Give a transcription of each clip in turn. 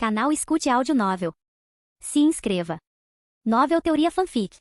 Canal Escute Áudio Novel. Se inscreva. Novel Teoria Fanfic.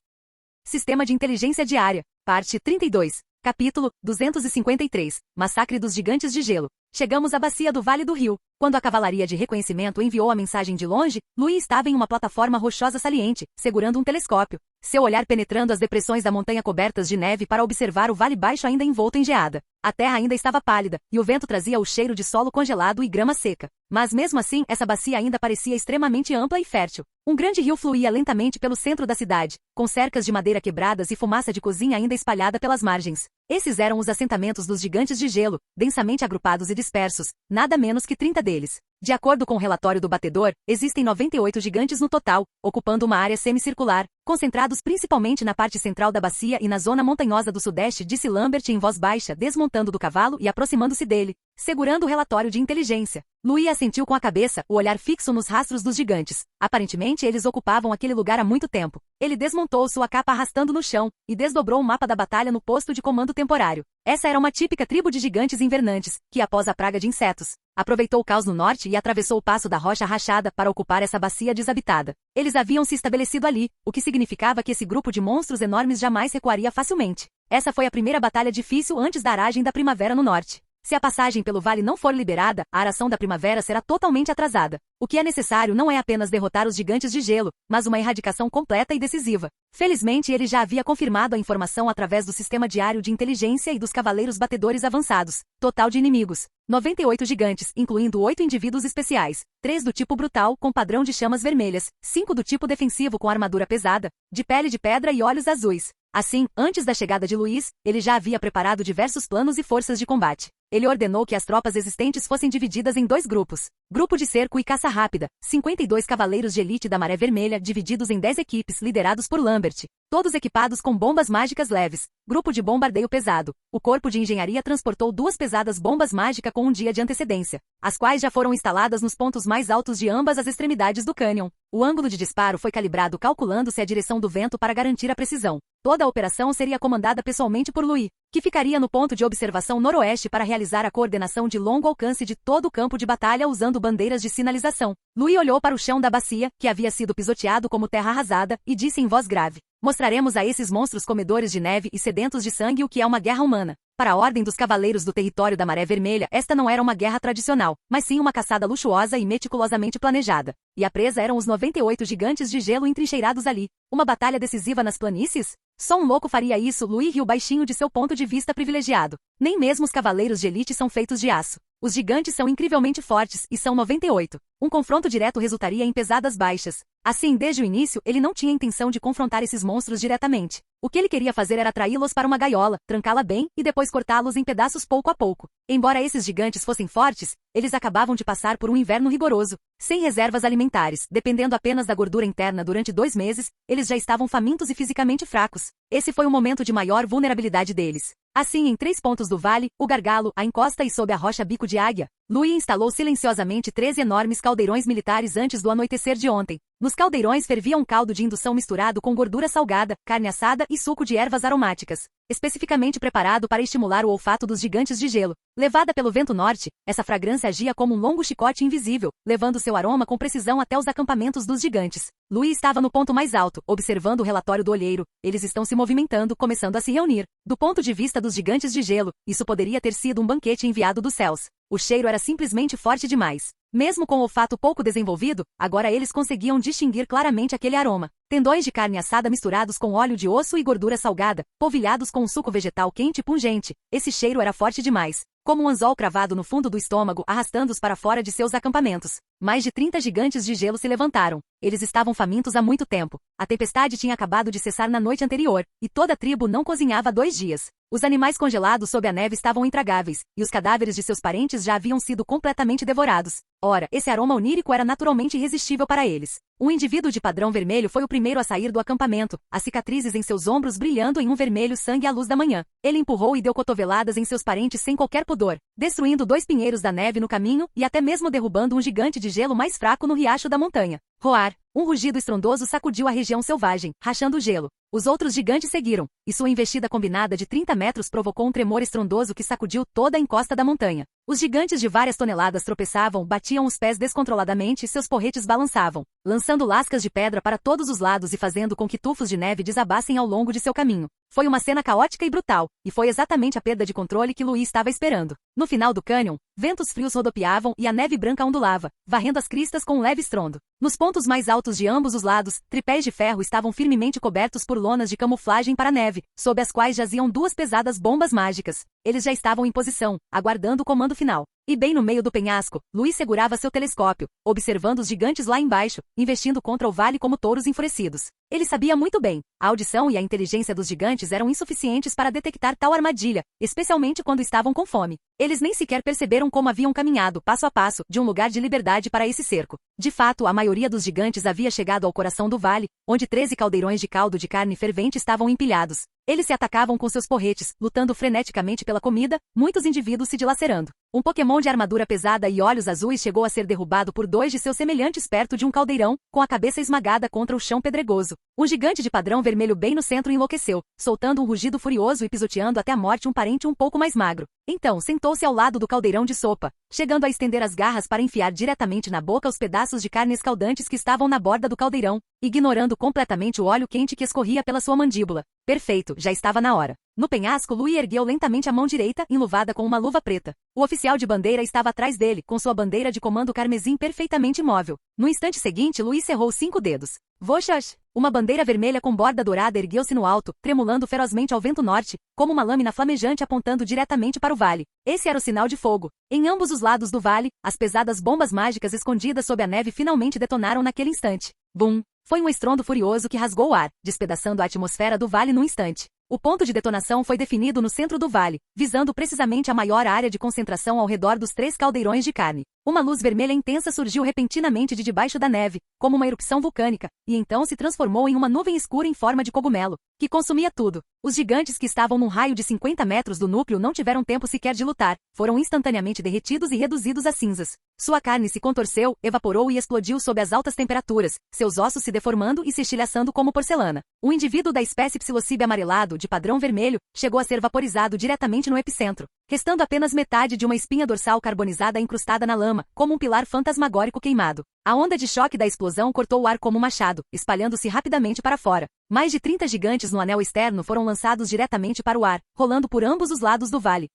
Sistema de Inteligência Diária, parte 32, capítulo 253, Massacre dos Gigantes de Gelo. Chegamos à bacia do Vale do Rio. Quando a cavalaria de reconhecimento enviou a mensagem de longe, Louis estava em uma plataforma rochosa saliente, segurando um telescópio, seu olhar penetrando as depressões da montanha cobertas de neve para observar o vale baixo ainda envolto em geada. A terra ainda estava pálida, e o vento trazia o cheiro de solo congelado e grama seca. Mas mesmo assim, essa bacia ainda parecia extremamente ampla e fértil. Um grande rio fluía lentamente pelo centro da cidade, com cercas de madeira quebradas e fumaça de cozinha ainda espalhada pelas margens. Esses eram os assentamentos dos gigantes de gelo, densamente agrupados e dispersos, nada menos que 30 deles. De acordo com o relatório do batedor, existem 98 gigantes no total, ocupando uma área semicircular, concentrados principalmente na parte central da bacia e na zona montanhosa do sudeste, disse Lambert em voz baixa, desmontando do cavalo e aproximando-se dele, segurando o relatório de inteligência. Louis assentiu com a cabeça, o olhar fixo nos rastros dos gigantes. Aparentemente eles ocupavam aquele lugar há muito tempo. Ele desmontou sua capa arrastando no chão, e desdobrou o mapa da batalha no posto de comando temporário. Essa era uma típica tribo de gigantes invernantes, que após a praga de insetos, aproveitou o caos no norte e atravessou o passo da rocha rachada para ocupar essa bacia desabitada. Eles haviam se estabelecido ali, o que significava que esse grupo de monstros enormes jamais recuaria facilmente. Essa foi a primeira batalha difícil antes da aragem da primavera no norte. Se a passagem pelo vale não for liberada, a aração da primavera será totalmente atrasada. O que é necessário não é apenas derrotar os gigantes de gelo, mas uma erradicação completa e decisiva. Felizmente ele já havia confirmado a informação através do sistema diário de inteligência e dos cavaleiros batedores avançados. Total de inimigos: 98 gigantes, incluindo 8 indivíduos especiais, 3 do tipo brutal, com padrão de chamas vermelhas, 5 do tipo defensivo com armadura pesada, de pele de pedra e olhos azuis. Assim, antes da chegada de Louis, ele já havia preparado diversos planos e forças de combate. Ele ordenou que as tropas existentes fossem divididas em 2 grupos. Grupo de cerco e caça rápida, 52 cavaleiros de elite da Maré Vermelha divididos em 10 equipes liderados por Lambert, todos equipados com bombas mágicas leves. Grupo de bombardeio pesado. O corpo de engenharia transportou 2 pesadas bombas mágicas com um dia de antecedência, as quais já foram instaladas nos pontos mais altos de ambas as extremidades do cânion. O ângulo de disparo foi calibrado calculando-se a direção do vento para garantir a precisão. Toda a operação seria comandada pessoalmente por Louis, que ficaria no ponto de observação noroeste para realizar a coordenação de longo alcance de todo o campo de batalha usando bandeiras de sinalização. Louis olhou para o chão da bacia, que havia sido pisoteado como terra arrasada, e disse em voz grave: "Mostraremos a esses monstros comedores de neve e sedentos de sangue o que é uma guerra humana." Para a ordem dos cavaleiros do território da Maré Vermelha, esta não era uma guerra tradicional, mas sim uma caçada luxuosa e meticulosamente planejada. E a presa eram os 98 gigantes de gelo entrincheirados ali. Uma batalha decisiva nas planícies? Só um louco faria isso. Louis riu baixinho de seu ponto de vista privilegiado. Nem mesmo os cavaleiros de elite são feitos de aço. Os gigantes são incrivelmente fortes, e são 98. Um confronto direto resultaria em pesadas baixas. Assim, desde o início, ele não tinha intenção de confrontar esses monstros diretamente. O que ele queria fazer era atraí-los para uma gaiola, trancá-la bem, e depois cortá-los em pedaços pouco a pouco. Embora esses gigantes fossem fortes, eles acabavam de passar por um inverno rigoroso, sem reservas alimentares, dependendo apenas da gordura interna durante 2 meses, eles já estavam famintos e fisicamente fracos. Esse foi o momento de maior vulnerabilidade deles. Assim, em 3 pontos do vale, o gargalo, a encosta e sob a rocha Bico de Águia, Louis instalou silenciosamente 13 enormes caldeirões militares antes do anoitecer de ontem. Nos caldeirões fervia um caldo de indução misturado com gordura salgada, carne assada e suco de ervas aromáticas, especificamente preparado para estimular o olfato dos gigantes de gelo. Levada pelo vento norte, essa fragrância agia como um longo chicote invisível, levando seu aroma com precisão até os acampamentos dos gigantes. Louis estava no ponto mais alto, observando o relatório do olheiro. Eles estão se movimentando, começando a se reunir. Do ponto de vista dos gigantes de gelo, isso poderia ter sido um banquete enviado dos céus. O cheiro era simplesmente forte demais. Mesmo com o olfato pouco desenvolvido, agora eles conseguiam distinguir claramente aquele aroma. Tendões de carne assada misturados com óleo de osso e gordura salgada, polvilhados com um suco vegetal quente e pungente. Esse cheiro era forte demais, como um anzol cravado no fundo do estômago, arrastando-os para fora de seus acampamentos. Mais de 30 gigantes de gelo se levantaram. Eles estavam famintos há muito tempo. A tempestade tinha acabado de cessar na noite anterior, e toda a tribo não cozinhava há 2 dias. Os animais congelados sob a neve estavam intragáveis, e os cadáveres de seus parentes já haviam sido completamente devorados. Ora, esse aroma onírico era naturalmente irresistível para eles. Um indivíduo de padrão vermelho foi o primeiro a sair do acampamento, as cicatrizes em seus ombros brilhando em um vermelho sangue à luz da manhã. Ele empurrou e deu cotoveladas em seus parentes sem qualquer pudor, destruindo 2 pinheiros da neve no caminho e até mesmo derrubando um gigante de gelo mais fraco no riacho da montanha. Roar. Um rugido estrondoso sacudiu a região selvagem, rachando o gelo. Os outros gigantes seguiram, e sua investida combinada de 30 metros provocou um tremor estrondoso que sacudiu toda a encosta da montanha. Os gigantes de várias toneladas tropeçavam, batiam os pés descontroladamente e seus porretes balançavam, lançando lascas de pedra para todos os lados e fazendo com que tufos de neve desabassem ao longo de seu caminho. Foi uma cena caótica e brutal, e foi exatamente a perda de controle que Louis estava esperando. No final do cânion, ventos frios rodopiavam e a neve branca ondulava, varrendo as cristas com um leve estrondo. Nos pontos mais altos de ambos os lados, tripés de ferro estavam firmemente cobertos por lonas de camuflagem para a neve, sob as quais jaziam duas pesadas bombas mágicas. Eles já estavam em posição, aguardando o comando final. E bem no meio do penhasco, Louis segurava seu telescópio, observando os gigantes lá embaixo, investindo contra o vale como touros enfurecidos. Ele sabia muito bem, a audição e a inteligência dos gigantes eram insuficientes para detectar tal armadilha, especialmente quando estavam com fome. Eles nem sequer perceberam como haviam caminhado, passo a passo, de um lugar de liberdade para esse cerco. De fato, a maioria dos gigantes havia chegado ao coração do vale, onde 13 caldeirões de caldo de carne fervente estavam empilhados. Eles se atacavam com seus porretes, lutando freneticamente pela comida, muitos indivíduos se dilacerando. Um Pokémon de armadura pesada e olhos azuis chegou a ser derrubado por dois de seus semelhantes perto de um caldeirão, com a cabeça esmagada contra o chão pedregoso. Um gigante de padrão vermelho bem no centro enlouqueceu, soltando um rugido furioso e pisoteando até a morte um parente um pouco mais magro. Então, sentou-se ao lado do caldeirão de sopa, chegando a estender as garras para enfiar diretamente na boca os pedaços de carne escaldantes que estavam na borda do caldeirão, ignorando completamente o óleo quente que escorria pela sua mandíbula. Perfeito, já estava na hora. No penhasco, Louis ergueu lentamente a mão direita, enluvada com uma luva preta. O oficial de bandeira estava atrás dele, com sua bandeira de comando carmesim perfeitamente imóvel. No instante seguinte, Louis cerrou 5 dedos. Voxas! Uma bandeira vermelha com borda dourada ergueu-se no alto, tremulando ferozmente ao vento norte, como uma lâmina flamejante apontando diretamente para o vale. Esse era o sinal de fogo. Em ambos os lados do vale, as pesadas bombas mágicas escondidas sob a neve finalmente detonaram naquele instante. Bum! Foi um estrondo furioso que rasgou o ar, despedaçando a atmosfera do vale num instante. O ponto de detonação foi definido no centro do vale, visando precisamente a maior área de concentração ao redor dos 3 caldeirões de carne. Uma luz vermelha intensa surgiu repentinamente de debaixo da neve, como uma erupção vulcânica, e então se transformou em uma nuvem escura em forma de cogumelo, que consumia tudo. Os gigantes que estavam num raio de 50 metros do núcleo não tiveram tempo sequer de lutar, foram instantaneamente derretidos e reduzidos a cinzas. Sua carne se contorceu, evaporou e explodiu sob as altas temperaturas, seus ossos se deformando e se estilhaçando como porcelana. Um indivíduo da espécie Psilocybe amarelado, de padrão vermelho, chegou a ser vaporizado diretamente no epicentro, restando apenas metade de uma espinha dorsal carbonizada incrustada na lama, como um pilar fantasmagórico queimado. A onda de choque da explosão cortou o ar como um machado, espalhando-se rapidamente para fora. Mais de 30 gigantes no anel externo foram lançados diretamente para o ar, rolando por ambos os lados do vale.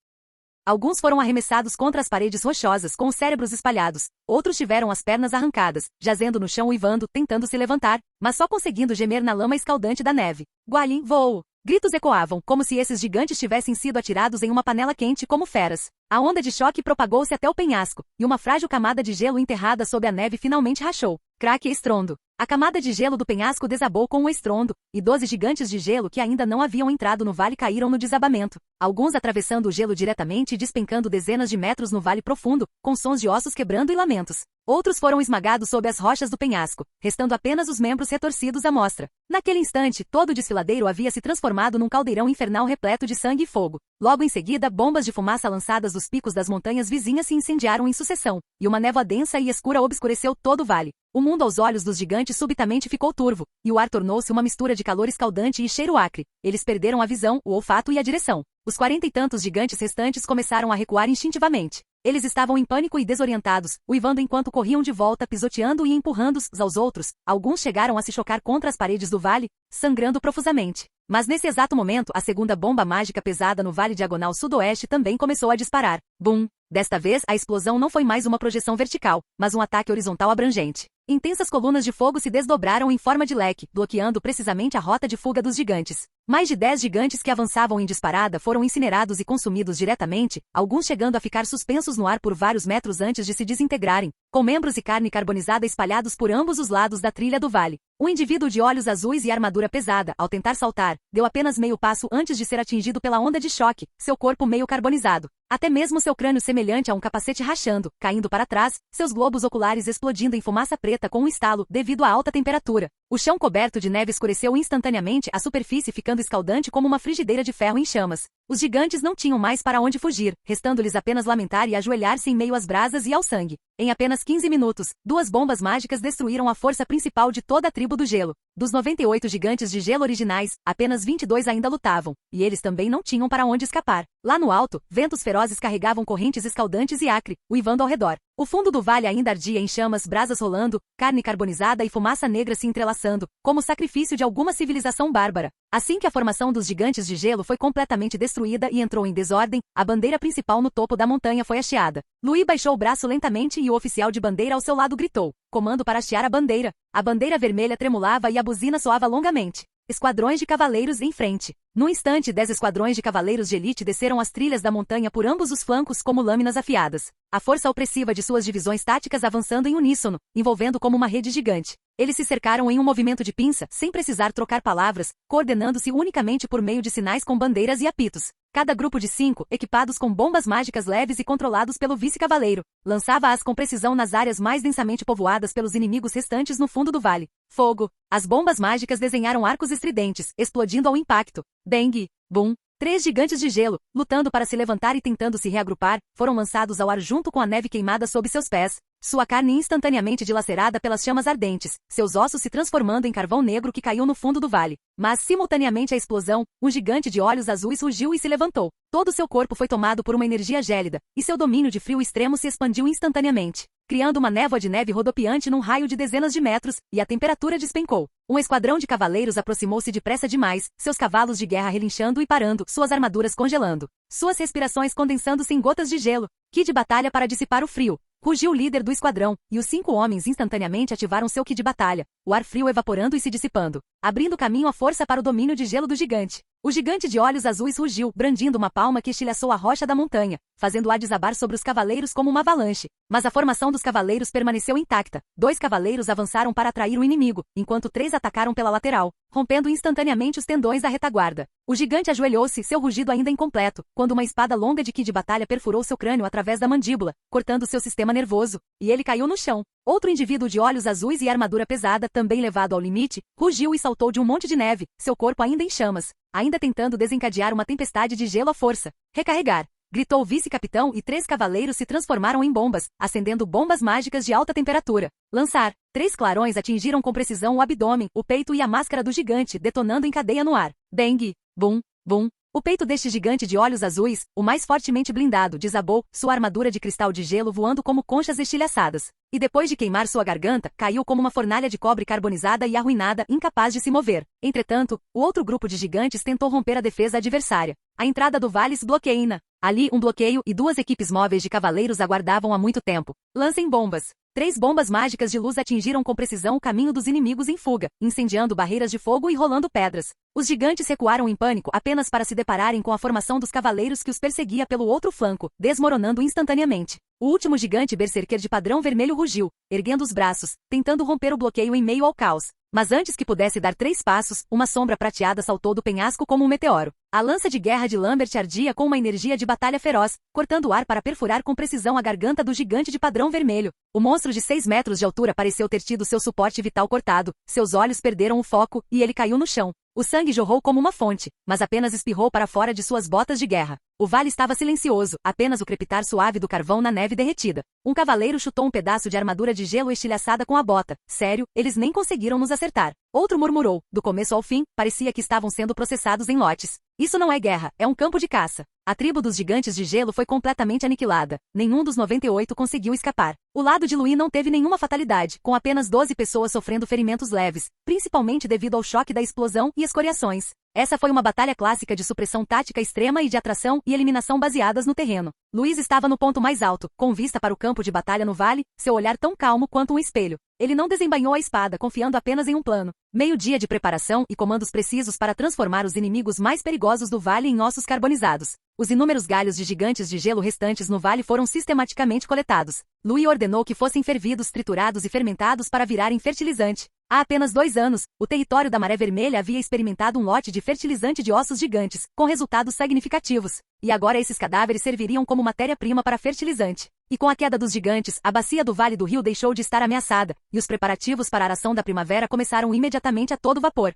Alguns foram arremessados contra as paredes rochosas com os cérebros espalhados, outros tiveram as pernas arrancadas, jazendo no chão uivando, tentando se levantar, mas só conseguindo gemer na lama escaldante da neve. Gualin, voou! Gritos ecoavam, como se esses gigantes tivessem sido atirados em uma panela quente como feras. A onda de choque propagou-se até o penhasco, e uma frágil camada de gelo enterrada sob a neve finalmente rachou. Craque e estrondo. A camada de gelo do penhasco desabou com um estrondo, e 12 gigantes de gelo que ainda não haviam entrado no vale caíram no desabamento, alguns atravessando o gelo diretamente e despencando dezenas de metros no vale profundo, com sons de ossos quebrando e lamentos. Outros foram esmagados sob as rochas do penhasco, restando apenas os membros retorcidos à mostra. Naquele instante, todo o desfiladeiro havia se transformado num caldeirão infernal repleto de sangue e fogo. Logo em seguida, bombas de fumaça lançadas dos picos das montanhas vizinhas se incendiaram em sucessão, e uma névoa densa e escura obscureceu todo o vale. O mundo aos olhos dos gigantes subitamente ficou turvo, e o ar tornou-se uma mistura de calor escaldante e cheiro acre. Eles perderam a visão, o olfato e a direção. Os 40 e tantos gigantes restantes começaram a recuar instintivamente. Eles estavam em pânico e desorientados, uivando enquanto corriam de volta, pisoteando e empurrando-uns aos outros. Alguns chegaram a se chocar contra as paredes do vale, sangrando profusamente. Mas nesse exato momento, a segunda bomba mágica pesada no vale diagonal sudoeste também começou a disparar. Bum! Desta vez, a explosão não foi mais uma projeção vertical, mas um ataque horizontal abrangente. Intensas colunas de fogo se desdobraram em forma de leque, bloqueando precisamente a rota de fuga dos gigantes. Mais de 10 gigantes que avançavam em disparada foram incinerados e consumidos diretamente, alguns chegando a ficar suspensos no ar por vários metros antes de se desintegrarem, com membros e carne carbonizada espalhados por ambos os lados da trilha do vale. Um indivíduo de olhos azuis e armadura pesada, ao tentar saltar, deu apenas meio passo antes de ser atingido pela onda de choque, seu corpo meio carbonizado. Até mesmo seu crânio semelhante a um capacete rachando, caindo para trás, seus globos oculares explodindo em fumaça preta com um estalo devido à alta temperatura. O chão coberto de neve escureceu instantaneamente, a superfície ficando escaldante como uma frigideira de ferro em chamas. Os gigantes não tinham mais para onde fugir, restando-lhes apenas lamentar e ajoelhar-se em meio às brasas e ao sangue. Em apenas 15 minutos, 2 bombas mágicas destruíram a força principal de toda a tribo do gelo. Dos 98 gigantes de gelo originais, apenas 22 ainda lutavam, e eles também não tinham para onde escapar. Lá no alto, ventos ferozes carregavam correntes escaldantes e acre, uivando ao redor. O fundo do vale ainda ardia em chamas, brasas rolando, carne carbonizada e fumaça negra se entrelaçando, como o sacrifício de alguma civilização bárbara. Assim que a formação dos gigantes de gelo foi completamente destruída e entrou em desordem, a bandeira principal no topo da montanha foi hasteada. Louis baixou o braço lentamente e o oficial de bandeira ao seu lado gritou: comando para hastear a bandeira. A bandeira vermelha tremulava e a buzina soava longamente. Esquadrões de cavaleiros em frente. Num instante, 10 esquadrões de cavaleiros de elite desceram as trilhas da montanha por ambos os flancos como lâminas afiadas. A força opressiva de suas divisões táticas avançando em uníssono, envolvendo como uma rede gigante. Eles se cercaram em um movimento de pinça, sem precisar trocar palavras, coordenando-se unicamente por meio de sinais com bandeiras e apitos. Cada grupo de 5, equipados com bombas mágicas leves e controlados pelo vice-cavaleiro, lançava-as com precisão nas áreas mais densamente povoadas pelos inimigos restantes no fundo do vale. Fogo! As bombas mágicas desenharam arcos estridentes, explodindo ao impacto. Bang! Boom! 3 gigantes de gelo, lutando para se levantar e tentando se reagrupar, foram lançados ao ar junto com a neve queimada sob seus pés. Sua carne instantaneamente dilacerada pelas chamas ardentes, seus ossos se transformando em carvão negro que caiu no fundo do vale. Mas, simultaneamente à explosão, um gigante de olhos azuis rugiu e se levantou. Todo seu corpo foi tomado por uma energia gélida, e seu domínio de frio extremo se expandiu instantaneamente, criando uma névoa de neve rodopiante num raio de dezenas de metros, e a temperatura despencou. Um esquadrão de cavaleiros aproximou-se depressa demais, seus cavalos de guerra relinchando e parando, suas armaduras congelando, suas respirações condensando-se em gotas de gelo. Ki de batalha para dissipar o frio. Rugiu o líder do esquadrão, e os 5 homens instantaneamente ativaram seu ki de batalha, o ar frio evaporando e se dissipando, abrindo caminho à força para o domínio de gelo do gigante. O gigante de olhos azuis rugiu, brandindo uma palma que estilhaçou a rocha da montanha, fazendo-a desabar sobre os cavaleiros como uma avalanche. Mas a formação dos cavaleiros permaneceu intacta. 2 cavaleiros avançaram para atrair o inimigo, enquanto 3 atacaram pela lateral, rompendo instantaneamente os tendões da retaguarda. O gigante ajoelhou-se, seu rugido ainda incompleto, quando uma espada longa de ki de batalha perfurou seu crânio através da mandíbula, cortando seu sistema nervoso, e ele caiu no chão. Outro indivíduo de olhos azuis e armadura pesada, também levado ao limite, rugiu e saltou de um monte de neve, seu corpo ainda em chamas, ainda tentando desencadear uma tempestade de gelo à força. Recarregar! Gritou o vice-capitão e 3 cavaleiros se transformaram em bombas, acendendo bombas mágicas de alta temperatura. Lançar! 3 clarões atingiram com precisão o abdômen, o peito e a máscara do gigante, detonando em cadeia no ar. Bang! Bum! Bum! O peito deste gigante de olhos azuis, o mais fortemente blindado, desabou, sua armadura de cristal de gelo voando como conchas estilhaçadas. E depois de queimar sua garganta, caiu como uma fornalha de cobre carbonizada e arruinada, incapaz de se mover. Entretanto, o outro grupo de gigantes tentou romper a defesa adversária. A entrada do vale se bloqueia. Ali, um bloqueio e 2 equipes móveis de cavaleiros aguardavam há muito tempo. Lancem bombas! 3 bombas mágicas de luz atingiram com precisão o caminho dos inimigos em fuga, incendiando barreiras de fogo e rolando pedras. Os gigantes recuaram em pânico apenas para se depararem com a formação dos cavaleiros que os perseguia pelo outro flanco, desmoronando instantaneamente. O último gigante berserker de padrão vermelho rugiu, erguendo os braços, tentando romper o bloqueio em meio ao caos. Mas antes que pudesse dar 3 passos, uma sombra prateada saltou do penhasco como um meteoro. A lança de guerra de Lambert ardia com uma energia de batalha feroz, cortando o ar para perfurar com precisão a garganta do gigante de padrão vermelho. O monstro de 6 metros de altura pareceu ter tido seu suporte vital cortado, seus olhos perderam o foco, e ele caiu no chão. O sangue jorrou como uma fonte, mas apenas espirrou para fora de suas botas de guerra. O vale estava silencioso, apenas o crepitar suave do carvão na neve derretida. Um cavaleiro chutou um pedaço de armadura de gelo estilhaçada com a bota. Sério, eles nem conseguiram nos acertar. Outro murmurou. Do começo ao fim, parecia que estavam sendo processados em lotes. Isso não é guerra, é um campo de caça. A tribo dos gigantes de gelo foi completamente aniquilada. Nenhum dos 98 conseguiu escapar. O lado de Louis não teve nenhuma fatalidade, com apenas 12 pessoas sofrendo ferimentos leves, principalmente devido ao choque da explosão e escoriações. Essa foi uma batalha clássica de supressão tática extrema e de atração e eliminação baseadas no terreno. Louis estava no ponto mais alto, com vista para o campo de batalha no vale, seu olhar tão calmo quanto um espelho. Ele não desembainhou a espada, confiando apenas em um plano. Meio dia de preparação e comandos precisos para transformar os inimigos mais perigosos do vale em ossos carbonizados. Os inúmeros galhos de gigantes de gelo restantes no vale foram sistematicamente coletados. Louis ordenou que fossem fervidos, triturados e fermentados para virarem fertilizante. Há apenas 2 anos, o território da Maré Vermelha havia experimentado um lote de fertilizante de ossos gigantes, com resultados significativos. E agora esses cadáveres serviriam como matéria-prima para fertilizante. E com a queda dos gigantes, a bacia do Vale do Rio deixou de estar ameaçada, e os preparativos para a aração da primavera começaram imediatamente a todo vapor.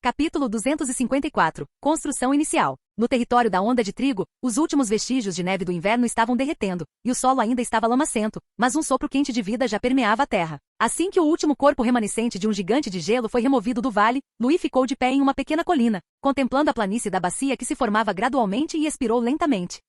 Capítulo 254. Construção inicial. No território da onda de trigo, os últimos vestígios de neve do inverno estavam derretendo, e o solo ainda estava lamacento, mas um sopro quente de vida já permeava a terra. Assim que o último corpo remanescente de um gigante de gelo foi removido do vale, Louis ficou de pé em uma pequena colina, contemplando a planície da bacia que se formava gradualmente e expirou lentamente.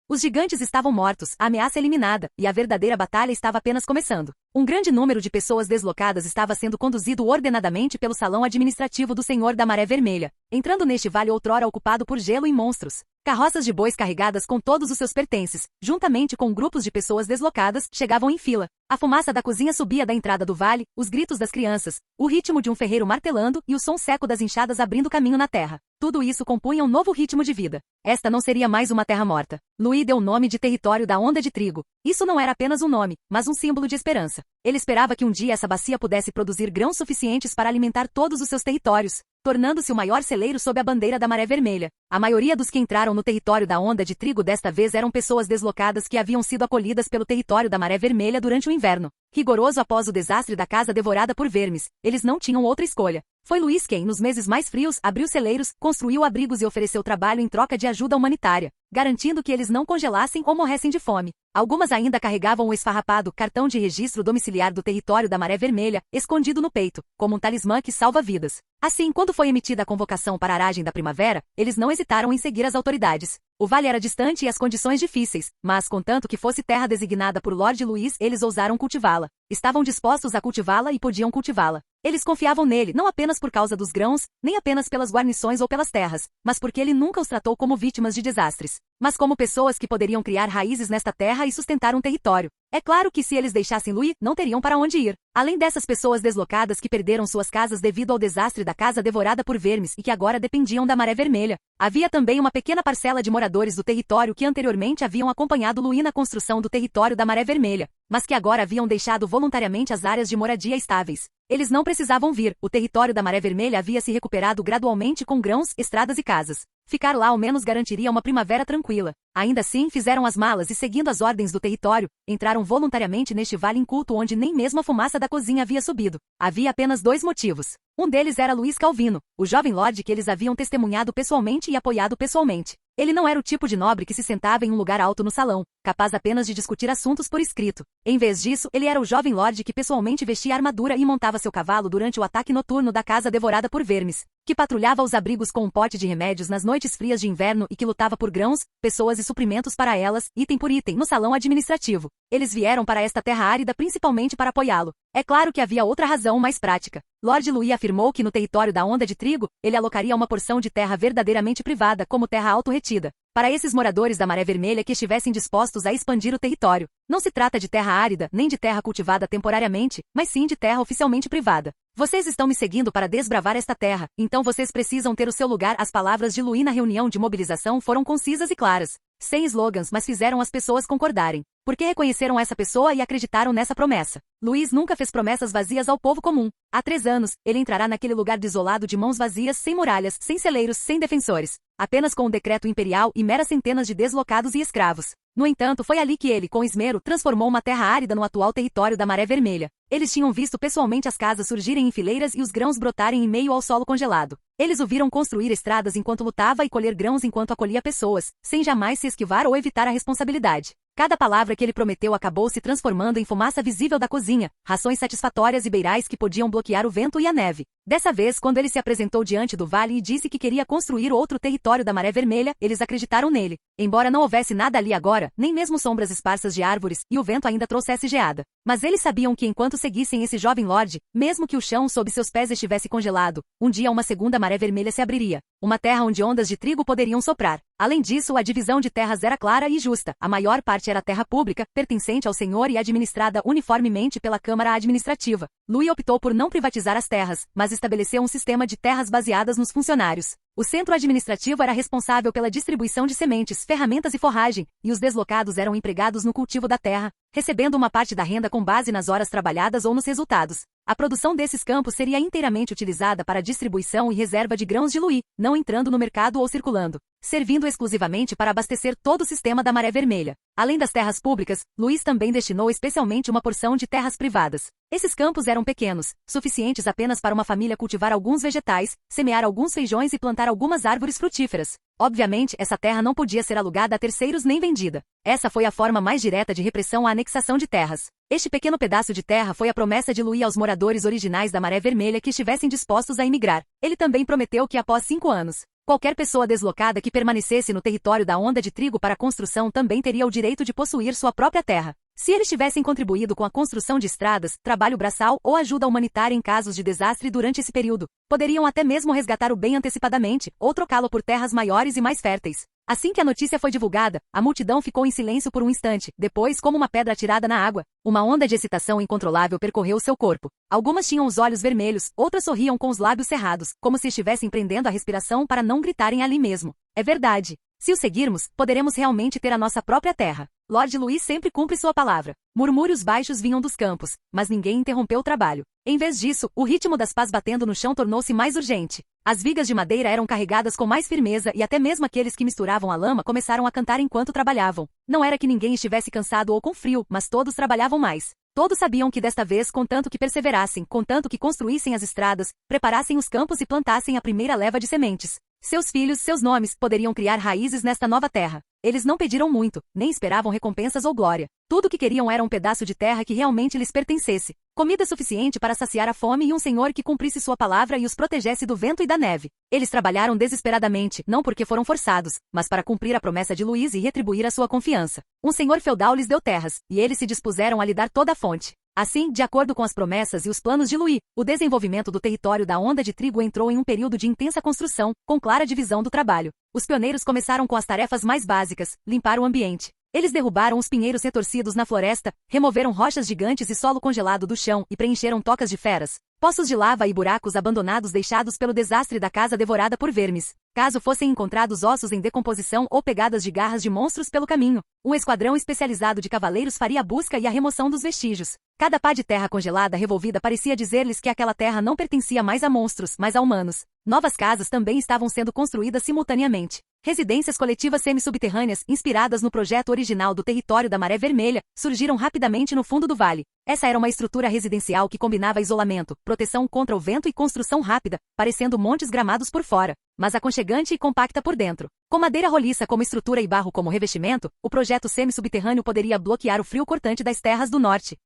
Os gigantes estavam mortos, a ameaça eliminada, e a verdadeira batalha estava apenas começando. Um grande número de pessoas deslocadas estava sendo conduzido ordenadamente pelo salão administrativo do Senhor da Maré Vermelha, entrando neste vale outrora ocupado por gelo e monstros. Carroças de bois carregadas com todos os seus pertences, juntamente com grupos de pessoas deslocadas, chegavam em fila. A fumaça da cozinha subia da entrada do vale, os gritos das crianças, o ritmo de um ferreiro martelando e o som seco das enxadas abrindo caminho na terra. Tudo isso compunha um novo ritmo de vida. Esta não seria mais uma terra morta. Louis deu o nome de território da onda de trigo. Isso não era apenas um nome, mas um símbolo de esperança. Ele esperava que um dia essa bacia pudesse produzir grãos suficientes para alimentar todos os seus territórios, tornando-se o maior celeiro sob a bandeira da Maré Vermelha. A maioria dos que entraram no território da onda de trigo desta vez eram pessoas deslocadas que haviam sido acolhidas pelo território da Maré Vermelha durante o inverno. Rigoroso após o desastre da casa devorada por vermes, eles não tinham outra escolha. Foi Louis quem, nos meses mais frios, abriu celeiros, construiu abrigos e ofereceu trabalho em troca de ajuda humanitária, garantindo que eles não congelassem ou morressem de fome. Algumas ainda carregavam o esfarrapado cartão de registro domiciliar do território da Maré Vermelha, escondido no peito, como um talismã que salva vidas. Assim, quando foi emitida a convocação para a aragem da primavera, eles não hesitaram em seguir as autoridades. O vale era distante e as condições difíceis, mas contanto que fosse terra designada por Lord Louis, eles ousaram cultivá-la. Estavam dispostos a cultivá-la e podiam cultivá-la. Eles confiavam nele não apenas por causa dos grãos, nem apenas pelas guarnições ou pelas terras, mas porque ele nunca os tratou como vítimas de desastres, mas como pessoas que poderiam criar raízes nesta terra e sustentar um território. É claro que se eles deixassem Louis, não teriam para onde ir. Além dessas pessoas deslocadas que perderam suas casas devido ao desastre da casa devorada por vermes e que agora dependiam da Maré Vermelha, havia também uma pequena parcela de moradores do território que anteriormente haviam acompanhado Louis na construção do território da Maré Vermelha, mas que agora haviam deixado voluntariamente as áreas de moradia estáveis. Eles não precisavam vir, o território da Maré Vermelha havia se recuperado gradualmente com grãos, estradas e casas. Ficar lá ao menos garantiria uma primavera tranquila. Ainda assim, fizeram as malas e, seguindo as ordens do território, entraram voluntariamente neste vale inculto onde nem mesmo a fumaça da cozinha havia subido. Havia apenas dois motivos. Um deles era Louis Calvino, o jovem lorde que eles haviam testemunhado pessoalmente e apoiado pessoalmente. Ele não era o tipo de nobre que se sentava em um lugar alto no salão, capaz apenas de discutir assuntos por escrito. Em vez disso, ele era o jovem lorde que pessoalmente vestia armadura e montava seu cavalo durante o ataque noturno da casa devorada por vermes, que patrulhava os abrigos com um pote de remédios nas noites frias de inverno e que lutava por grãos, pessoas e suprimentos para elas, item por item, no salão administrativo. Eles vieram para esta terra árida principalmente para apoiá-lo. É claro que havia outra razão mais prática. Lord Louis afirmou que no território da onda de trigo, ele alocaria uma porção de terra verdadeiramente privada como terra autorretida, para esses moradores da Maré Vermelha que estivessem dispostos a expandir o território. Não se trata de terra árida, nem de terra cultivada temporariamente, mas sim de terra oficialmente privada. Vocês estão me seguindo para desbravar esta terra, então vocês precisam ter o seu lugar. As palavras de Louis na reunião de mobilização foram concisas e claras. Sem slogans, mas fizeram as pessoas concordarem, porque reconheceram essa pessoa e acreditaram nessa promessa. Louis nunca fez promessas vazias ao povo comum. Há 3 anos, ele entrará naquele lugar desolado de mãos vazias, sem muralhas, sem celeiros, sem defensores, apenas com um decreto imperial e meras centenas de deslocados e escravos. No entanto, foi ali que ele, com esmero, transformou uma terra árida no atual território da Maré Vermelha. Eles tinham visto pessoalmente as casas surgirem em fileiras e os grãos brotarem em meio ao solo congelado. Eles o viram construir estradas enquanto lutava e colher grãos enquanto acolhia pessoas, sem jamais se esquivar ou evitar a responsabilidade. Cada palavra que ele prometeu acabou se transformando em fumaça visível da cozinha, rações satisfatórias e beirais que podiam bloquear o vento e a neve. Dessa vez, quando ele se apresentou diante do vale e disse que queria construir outro território da Maré Vermelha, eles acreditaram nele. Embora não houvesse nada ali agora, nem mesmo sombras esparsas de árvores, e o vento ainda trouxesse geada. Mas eles sabiam que enquanto seguissem esse jovem lorde, mesmo que o chão sob seus pés estivesse congelado, um dia uma segunda Maré Vermelha se abriria. Uma terra onde ondas de trigo poderiam soprar. Além disso, a divisão de terras era clara e justa. A maior parte era terra pública, pertencente ao senhor e administrada uniformemente pela Câmara Administrativa. Louis optou por não privatizar as terras, mas estabeleceu um sistema de terras baseadas nos funcionários. O centro administrativo era responsável pela distribuição de sementes, ferramentas e forragem, e os deslocados eram empregados no cultivo da terra, recebendo uma parte da renda com base nas horas trabalhadas ou nos resultados. A produção desses campos seria inteiramente utilizada para distribuição e reserva de grãos de Louis, não entrando no mercado ou circulando, servindo exclusivamente para abastecer todo o sistema da Maré Vermelha. Além das terras públicas, Louis também destinou especialmente uma porção de terras privadas. Esses campos eram pequenos, suficientes apenas para uma família cultivar alguns vegetais, semear alguns feijões e plantar algumas árvores frutíferas. Obviamente, essa terra não podia ser alugada a terceiros nem vendida. Essa foi a forma mais direta de repressão à anexação de terras. Este pequeno pedaço de terra foi a promessa de Louis aos moradores originais da Maré Vermelha que estivessem dispostos a emigrar. Ele também prometeu que após 5 anos, qualquer pessoa deslocada que permanecesse no território da Onda de Trigo para a construção também teria o direito de possuir sua própria terra. Se eles tivessem contribuído com a construção de estradas, trabalho braçal ou ajuda humanitária em casos de desastre durante esse período, poderiam até mesmo resgatar o bem antecipadamente, ou trocá-lo por terras maiores e mais férteis. Assim que a notícia foi divulgada, a multidão ficou em silêncio por um instante, depois, como uma pedra atirada na água, uma onda de excitação incontrolável percorreu seu corpo. Algumas tinham os olhos vermelhos, outras sorriam com os lábios cerrados, como se estivessem prendendo a respiração para não gritarem ali mesmo. É verdade. Se o seguirmos, poderemos realmente ter a nossa própria terra. Lord Louis sempre cumpre sua palavra. Murmúrios baixos vinham dos campos, mas ninguém interrompeu o trabalho. Em vez disso, o ritmo das pás batendo no chão tornou-se mais urgente. As vigas de madeira eram carregadas com mais firmeza e até mesmo aqueles que misturavam a lama começaram a cantar enquanto trabalhavam. Não era que ninguém estivesse cansado ou com frio, mas todos trabalhavam mais. Todos sabiam que desta vez, contanto que perseverassem, contanto que construíssem as estradas, preparassem os campos e plantassem a primeira leva de sementes, seus filhos, seus nomes, poderiam criar raízes nesta nova terra. Eles não pediram muito, nem esperavam recompensas ou glória. Tudo o que queriam era um pedaço de terra que realmente lhes pertencesse, comida suficiente para saciar a fome e um senhor que cumprisse sua palavra e os protegesse do vento e da neve. Eles trabalharam desesperadamente, não porque foram forçados, mas para cumprir a promessa de Louis e retribuir a sua confiança. Um senhor feudal lhes deu terras, e eles se dispuseram a lhe dar toda a fonte. Assim, de acordo com as promessas e os planos de Louis, o desenvolvimento do território da Onda de Trigo entrou em um período de intensa construção, com clara divisão do trabalho. Os pioneiros começaram com as tarefas mais básicas, limpar o ambiente. Eles derrubaram os pinheiros retorcidos na floresta, removeram rochas gigantes e solo congelado do chão e preencheram tocas de feras, poços de lava e buracos abandonados deixados pelo desastre da casa devorada por vermes. Caso fossem encontrados ossos em decomposição ou pegadas de garras de monstros pelo caminho, um esquadrão especializado de cavaleiros faria a busca e a remoção dos vestígios. Cada pá de terra congelada revolvida parecia dizer-lhes que aquela terra não pertencia mais a monstros, mas a humanos. Novas casas também estavam sendo construídas simultaneamente. Residências coletivas semi-subterrâneas, inspiradas no projeto original do território da Maré Vermelha, surgiram rapidamente no fundo do vale. Essa era uma estrutura residencial que combinava isolamento, proteção contra o vento e construção rápida, parecendo montes gramados por fora, mas aconchegante e compacta por dentro. Com madeira roliça como estrutura e barro como revestimento, o projeto semi-subterrâneo poderia bloquear o frio cortante das terras do norte.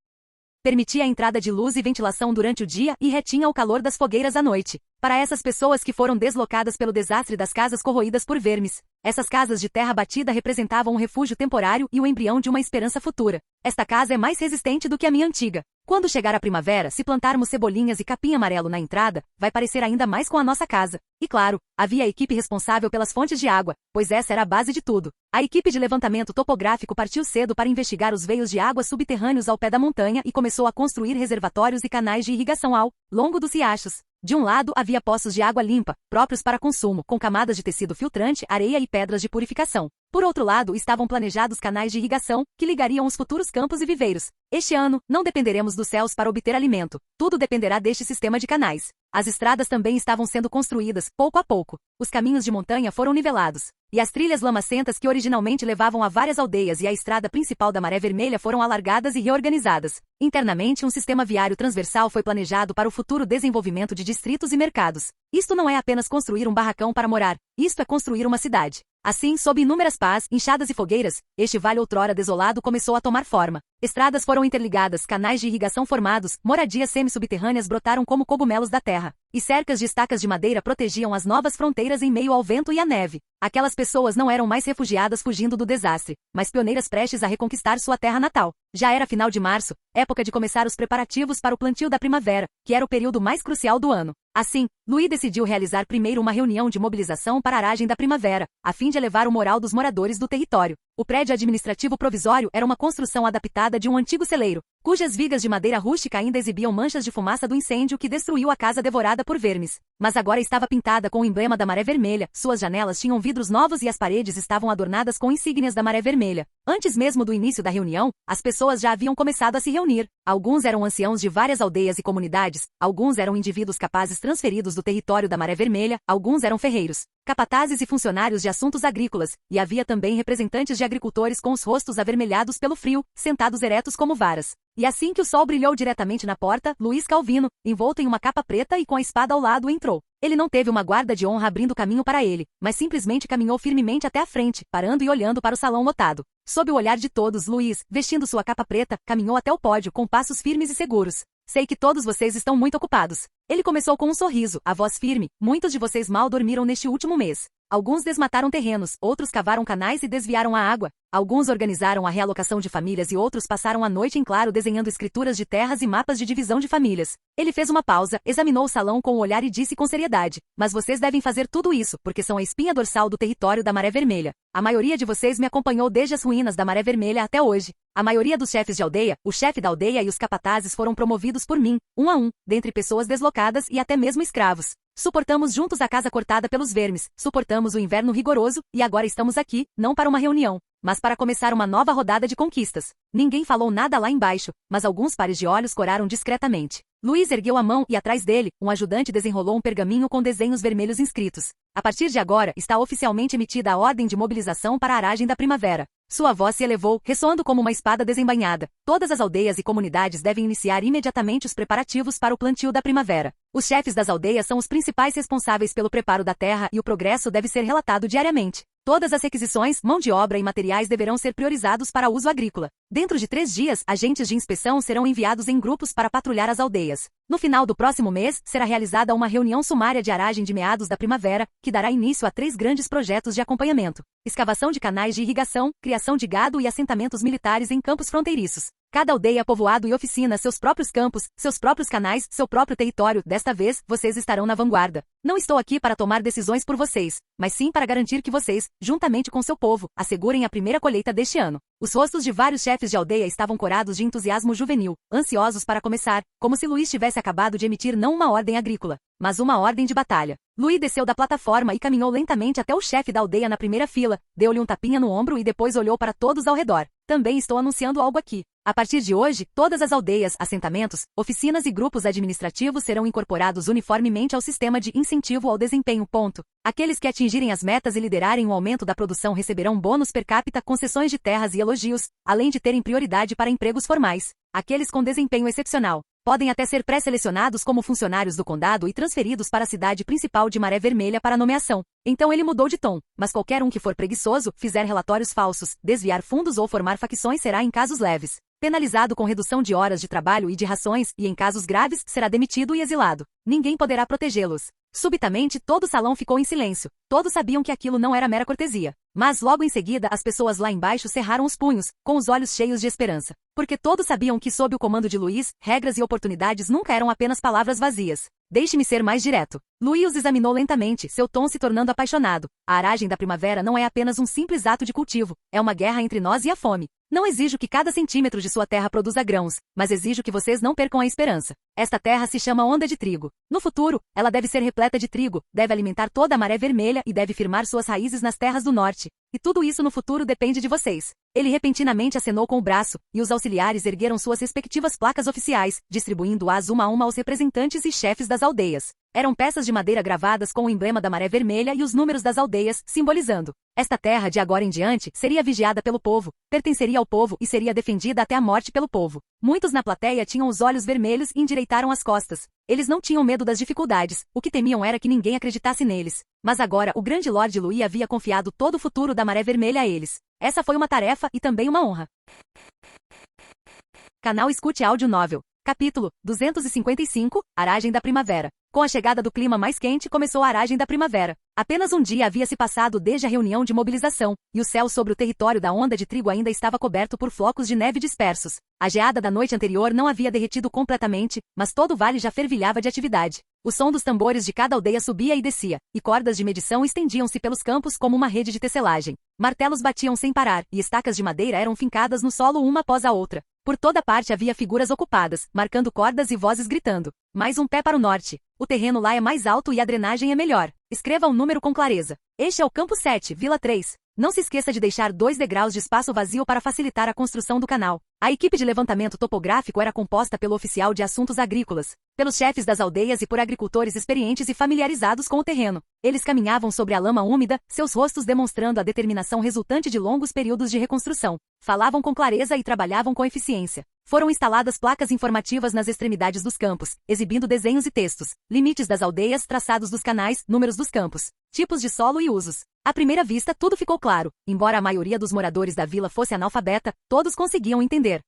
Permitia a entrada de luz e ventilação durante o dia e retinha o calor das fogueiras à noite. Para essas pessoas que foram deslocadas pelo desastre das casas corroídas por vermes, essas casas de terra batida representavam um refúgio temporário e o embrião de uma esperança futura. Esta casa é mais resistente do que a minha antiga. Quando chegar a primavera, se plantarmos cebolinhas e capim amarelo na entrada, vai parecer ainda mais com a nossa casa. E claro, havia a equipe responsável pelas fontes de água, pois essa era a base de tudo. A equipe de levantamento topográfico partiu cedo para investigar os veios de água subterrâneos ao pé da montanha e começou a construir reservatórios e canais de irrigação ao longo dos riachos. De um lado havia poços de água limpa, próprios para consumo, com camadas de tecido filtrante, areia e pedras de purificação. Por outro lado, estavam planejados canais de irrigação, que ligariam os futuros campos e viveiros. Este ano, não dependeremos dos céus para obter alimento. Tudo dependerá deste sistema de canais. As estradas também estavam sendo construídas, pouco a pouco. Os caminhos de montanha foram nivelados. E as trilhas lamacentas que originalmente levavam a várias aldeias e a estrada principal da Maré Vermelha foram alargadas e reorganizadas. Internamente, um sistema viário transversal foi planejado para o futuro desenvolvimento de distritos e mercados. Isto não é apenas construir um barracão para morar, isto é construir uma cidade. Assim, sob inúmeras pás, enxadas e fogueiras, este vale outrora desolado começou a tomar forma. Estradas foram interligadas, canais de irrigação formados, moradias semi-subterrâneas brotaram como cogumelos da terra, e cercas de estacas de madeira protegiam as novas fronteiras em meio ao vento e à neve. Aquelas pessoas não eram mais refugiadas fugindo do desastre, mas pioneiras prestes a reconquistar sua terra natal. Já era final de março, época de começar os preparativos para o plantio da primavera, que era o período mais crucial do ano. Assim, Louis decidiu realizar primeiro uma reunião de mobilização para a aragem da primavera, a fim de elevar o moral dos moradores do território. O prédio administrativo provisório era uma construção adaptada de um antigo celeiro. cujas vigas de madeira rústica ainda exibiam manchas de fumaça do incêndio que destruiu a casa devorada por vermes. Mas agora estava pintada com o emblema da Maré Vermelha, suas janelas tinham vidros novos e as paredes estavam adornadas com insígnias da Maré Vermelha. Antes mesmo do início da reunião, as pessoas já haviam começado a se reunir. Alguns eram anciãos de várias aldeias e comunidades, alguns eram indivíduos capazes transferidos do território da Maré Vermelha, alguns eram ferreiros, capatazes e funcionários de assuntos agrícolas, e havia também representantes de agricultores com os rostos avermelhados pelo frio, sentados eretos como varas. E assim que o sol brilhou diretamente na porta, Luiz Calvino, envolto em uma capa preta e com a espada ao lado, entrou. Ele não teve uma guarda de honra abrindo caminho para ele, mas simplesmente caminhou firmemente até a frente, parando e olhando para o salão lotado. Sob o olhar de todos, Luiz, vestindo sua capa preta, caminhou até o pódio com passos firmes e seguros. Sei que todos vocês estão muito ocupados. Ele começou com um sorriso, a voz firme. Muitos de vocês mal dormiram neste último mês. Alguns desmataram terrenos, outros cavaram canais e desviaram a água. Alguns organizaram a realocação de famílias e outros passaram a noite em claro desenhando escrituras de terras e mapas de divisão de famílias. Ele fez uma pausa, examinou o salão com o olhar e disse com seriedade: mas vocês devem fazer tudo isso, porque são a espinha dorsal do território da Maré Vermelha. A maioria de vocês me acompanhou desde as ruínas da Maré Vermelha até hoje. A maioria dos chefes de aldeia, o chefe da aldeia e os capatazes foram promovidos por mim, um a um, dentre pessoas deslocadas e até mesmo escravos. Suportamos juntos a casa cortada pelos vermes, suportamos o inverno rigoroso, e agora estamos aqui, não para uma reunião, mas para começar uma nova rodada de conquistas. Ninguém falou nada lá embaixo, mas alguns pares de olhos coraram discretamente. Luiz ergueu a mão e atrás dele, um ajudante desenrolou um pergaminho com desenhos vermelhos inscritos. A partir de agora, está oficialmente emitida a ordem de mobilização para a aragem da primavera. Sua voz se elevou, ressoando como uma espada desembainhada. Todas as aldeias e comunidades devem iniciar imediatamente os preparativos para o plantio da primavera. Os chefes das aldeias são os principais responsáveis pelo preparo da terra e o progresso deve ser relatado diariamente. Todas as requisições, mão de obra e materiais deverão ser priorizados para uso agrícola. Dentro de 3 dias, agentes de inspeção serão enviados em grupos para patrulhar as aldeias. No final do próximo mês, será realizada uma reunião sumária de aragem de meados da primavera, que dará início a 3 grandes projetos de acompanhamento: escavação de canais de irrigação, criação de gado e assentamentos militares em campos fronteiriços. Cada aldeia, povoado e oficina seus próprios campos, seus próprios canais, seu próprio território. Desta vez, vocês estarão na vanguarda. Não estou aqui para tomar decisões por vocês, mas sim para garantir que vocês, juntamente com seu povo, assegurem a primeira colheita deste ano. Os rostos de vários chefes de aldeia estavam corados de entusiasmo juvenil, ansiosos para começar, como se Luiz tivesse acabado de emitir não uma ordem agrícola, mas uma ordem de batalha. Luiz desceu da plataforma e caminhou lentamente até o chefe da aldeia na primeira fila, deu-lhe um tapinha no ombro e depois olhou para todos ao redor. Também estou anunciando algo aqui. A partir de hoje, todas as aldeias, assentamentos, oficinas e grupos administrativos serão incorporados uniformemente ao sistema de incentivo ao desempenho. Aqueles que atingirem as metas e liderarem o aumento da produção receberão bônus per capita, concessões de terras e elogios, além de terem prioridade para empregos formais. Aqueles com desempenho excepcional podem até ser pré-selecionados como funcionários do condado e transferidos para a cidade principal de Maré Vermelha para nomeação. Então ele mudou de tom, mas qualquer um que for preguiçoso, fizer relatórios falsos, desviar fundos ou formar facções será em casos leves penalizado com redução de horas de trabalho e de rações, e em casos graves, será demitido e exilado. Ninguém poderá protegê-los. Subitamente, todo o salão ficou em silêncio. Todos sabiam que aquilo não era mera cortesia. Mas logo em seguida, as pessoas lá embaixo cerraram os punhos, com os olhos cheios de esperança. Porque todos sabiam que sob o comando de Luiz, regras e oportunidades nunca eram apenas palavras vazias. Deixe-me ser mais direto. Luiz os examinou lentamente, seu tom se tornando apaixonado. A aragem da primavera não é apenas um simples ato de cultivo, é uma guerra entre nós e a fome. Não exijo que cada centímetro de sua terra produza grãos, mas exijo que vocês não percam a esperança. Esta terra se chama Onda de Trigo. No futuro, ela deve ser repleta de trigo, deve alimentar toda a Maré Vermelha e deve firmar suas raízes nas terras do norte. E tudo isso no futuro depende de vocês. Ele repentinamente acenou com o braço, e os auxiliares ergueram suas respectivas placas oficiais, distribuindo-as uma a uma aos representantes e chefes das aldeias. Eram peças de madeira gravadas com o emblema da Maré Vermelha e os números das aldeias, simbolizando: esta terra de agora em diante seria vigiada pelo povo, pertenceria ao povo e seria defendida até a morte pelo povo. Muitos na plateia tinham os olhos vermelhos e endireitaram as costas. Eles não tinham medo das dificuldades, o que temiam era que ninguém acreditasse neles. Mas agora o grande Lord Louis havia confiado todo o futuro da Maré Vermelha a eles. Essa foi uma tarefa e também uma honra. Canal Escute Áudio Novel. Capítulo 255, Aragem da Primavera. Com a chegada do clima mais quente começou a aragem da primavera. Apenas um dia havia se passado desde a reunião de mobilização, e o céu sobre o território da Onda de Trigo ainda estava coberto por flocos de neve dispersos. A geada da noite anterior não havia derretido completamente, mas todo o vale já fervilhava de atividade. O som dos tambores de cada aldeia subia e descia, e cordas de medição estendiam-se pelos campos como uma rede de tecelagem. Martelos batiam sem parar, e estacas de madeira eram fincadas no solo uma após a outra. Por toda parte havia figuras ocupadas, marcando cordas e vozes gritando. Mais um pé para o norte. O terreno lá é mais alto e a drenagem é melhor. Escreva um número com clareza. Este é o campo 7, Vila 3. Não se esqueça de deixar 2 degraus de espaço vazio para facilitar a construção do canal. A equipe de levantamento topográfico era composta pelo oficial de assuntos agrícolas, pelos chefes das aldeias e por agricultores experientes e familiarizados com o terreno. Eles caminhavam sobre a lama úmida, seus rostos demonstrando a determinação resultante de longos períodos de reconstrução. Falavam com clareza e trabalhavam com eficiência. Foram instaladas placas informativas nas extremidades dos campos, exibindo desenhos e textos, limites das aldeias, traçados dos canais, números dos campos, tipos de solo e usos. À primeira vista, tudo ficou claro. Embora a maioria dos moradores da vila fosse analfabeta, todos conseguiam entender.